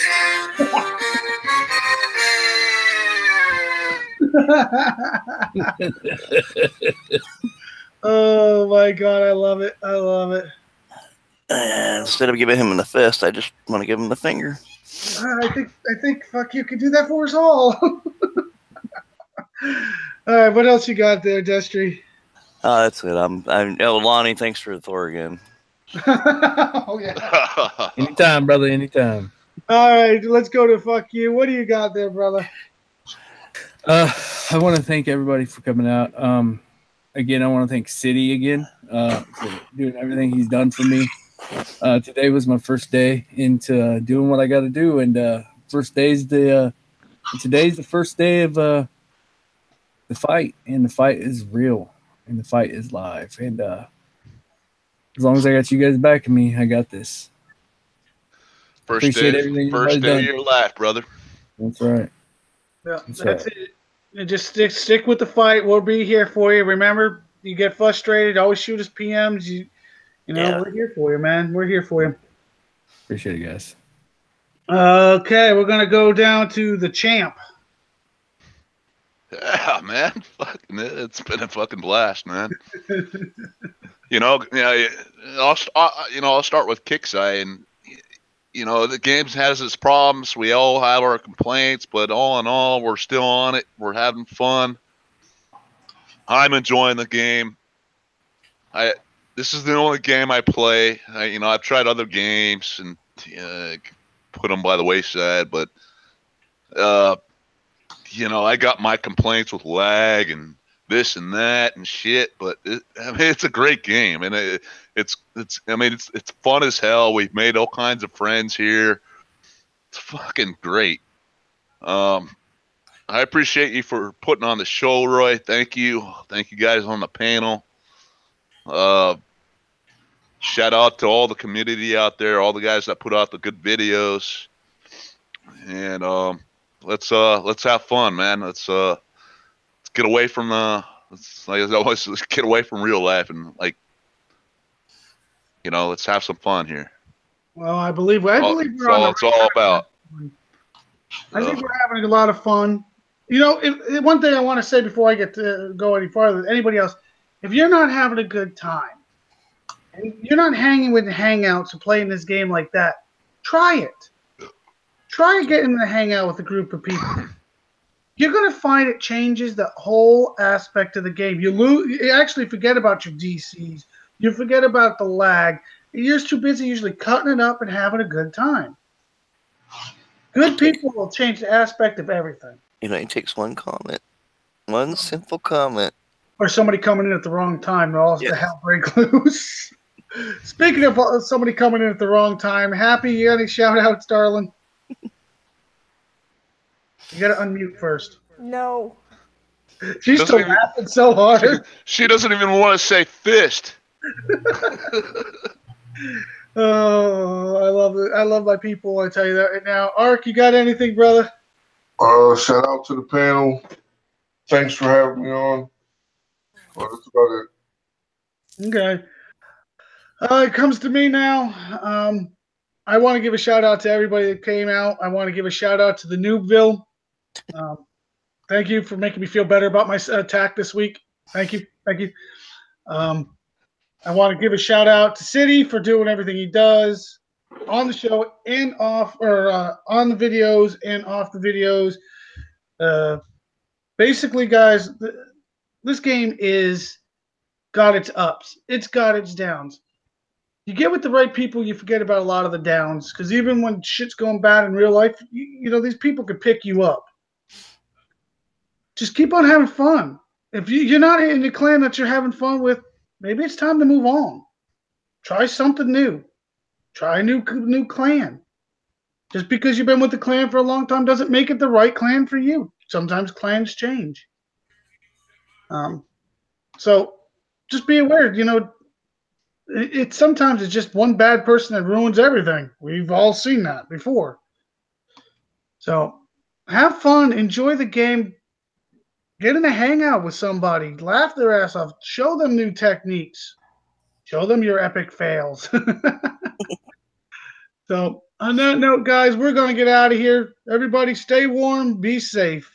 Oh my God, I love it. I love it. Instead of giving him the fist, I just want to give him the finger. I think fuck you could do that for us all. All right, what else you got there, Destry? That's it. Oh, Lonnie, thanks for the Thor again. Oh yeah. Anytime, brother. Anytime. All right, let's go to fuck you. What do you got there, brother? I want to thank everybody for coming out. Again, I want to thank City again for doing everything he's done for me. Today was my first day into doing what I got to do, and today's the first day of the fight, and the fight is real, and the fight is live, and as long as I got you guys backing me, I got this. First day of your life, brother. That's right. Yeah, that's it. Just stick with the fight. We'll be here for you. Remember, you get frustrated, always shoot us PMs. You know, we're here for you, man. We're here for you. Appreciate it, guys. Okay, we're gonna go down to the champ. Yeah, man. Fucking it's been a fucking blast, man. I'll start with Kickside, and the game has its problems. We all have our complaints, but all in all, we're still on it. We're having fun. I'm enjoying the game. This is the only game I play. I've tried other games and put them by the wayside, but I got my complaints with lag and this and that and shit. But it's a great game, and it's fun as hell. We've made all kinds of friends here. It's fucking great. I appreciate you for putting on the show, Roy. Thank you guys on the panel. Shout out to all the community out there, all the guys that put out the good videos, and let's have fun, man. Let's get away from let's get away from real life and let's have some fun here. Well, I believe we're it's all about. I think we're having a lot of fun. One thing I want to say before I get to go any farther, anybody else, if you're not having a good time, and you're not hanging with the Hangouts and playing this game like that, try it. Try getting in the Hangout with a group of people. You're going to find it changes the whole aspect of the game. You actually forget about your DCs. You forget about the lag. You're just too busy usually cutting it up and having a good time. Good people will change the aspect of everything. It takes one comment. One simple comment. Or somebody coming in at the wrong time, and all the hell break loose. Speaking of somebody coming in at the wrong time, Happy, you got any shout-outs, darling? You got to unmute first. No. She's still laughing so hard. She doesn't even want to say fist. Oh, I love it. I love my people. I tell you that right now. Ark, you got anything, brother? Shout out to the panel. Thanks for having me on. That's about it. Okay. It comes to me now. I want to give a shout out to everybody that came out. I want to give a shout out to the Noobville. Thank you for making me feel better about my attack this week. Thank you. I want to give a shout out to City for doing everything he does on the show and off, or on the videos and off the videos. Basically, guys, this game is got its ups. It's got its downs. You get with the right people, you forget about a lot of the downs. Because even when shit's going bad in real life, these people could pick you up. Just keep on having fun. if you're not in the clan that you're having fun with, maybe it's time to move on. Try something new. Try a new clan. Just because you've been with the clan for a long time doesn't make it the right clan for you. Sometimes clans change. So just be aware, sometimes it's just one bad person that ruins everything. We've all seen that before. So have fun, enjoy the game, get in a hangout with somebody, laugh their ass off, show them new techniques, show them your epic fails. So on that note, guys, we're going to get out of here. Everybody stay warm, be safe.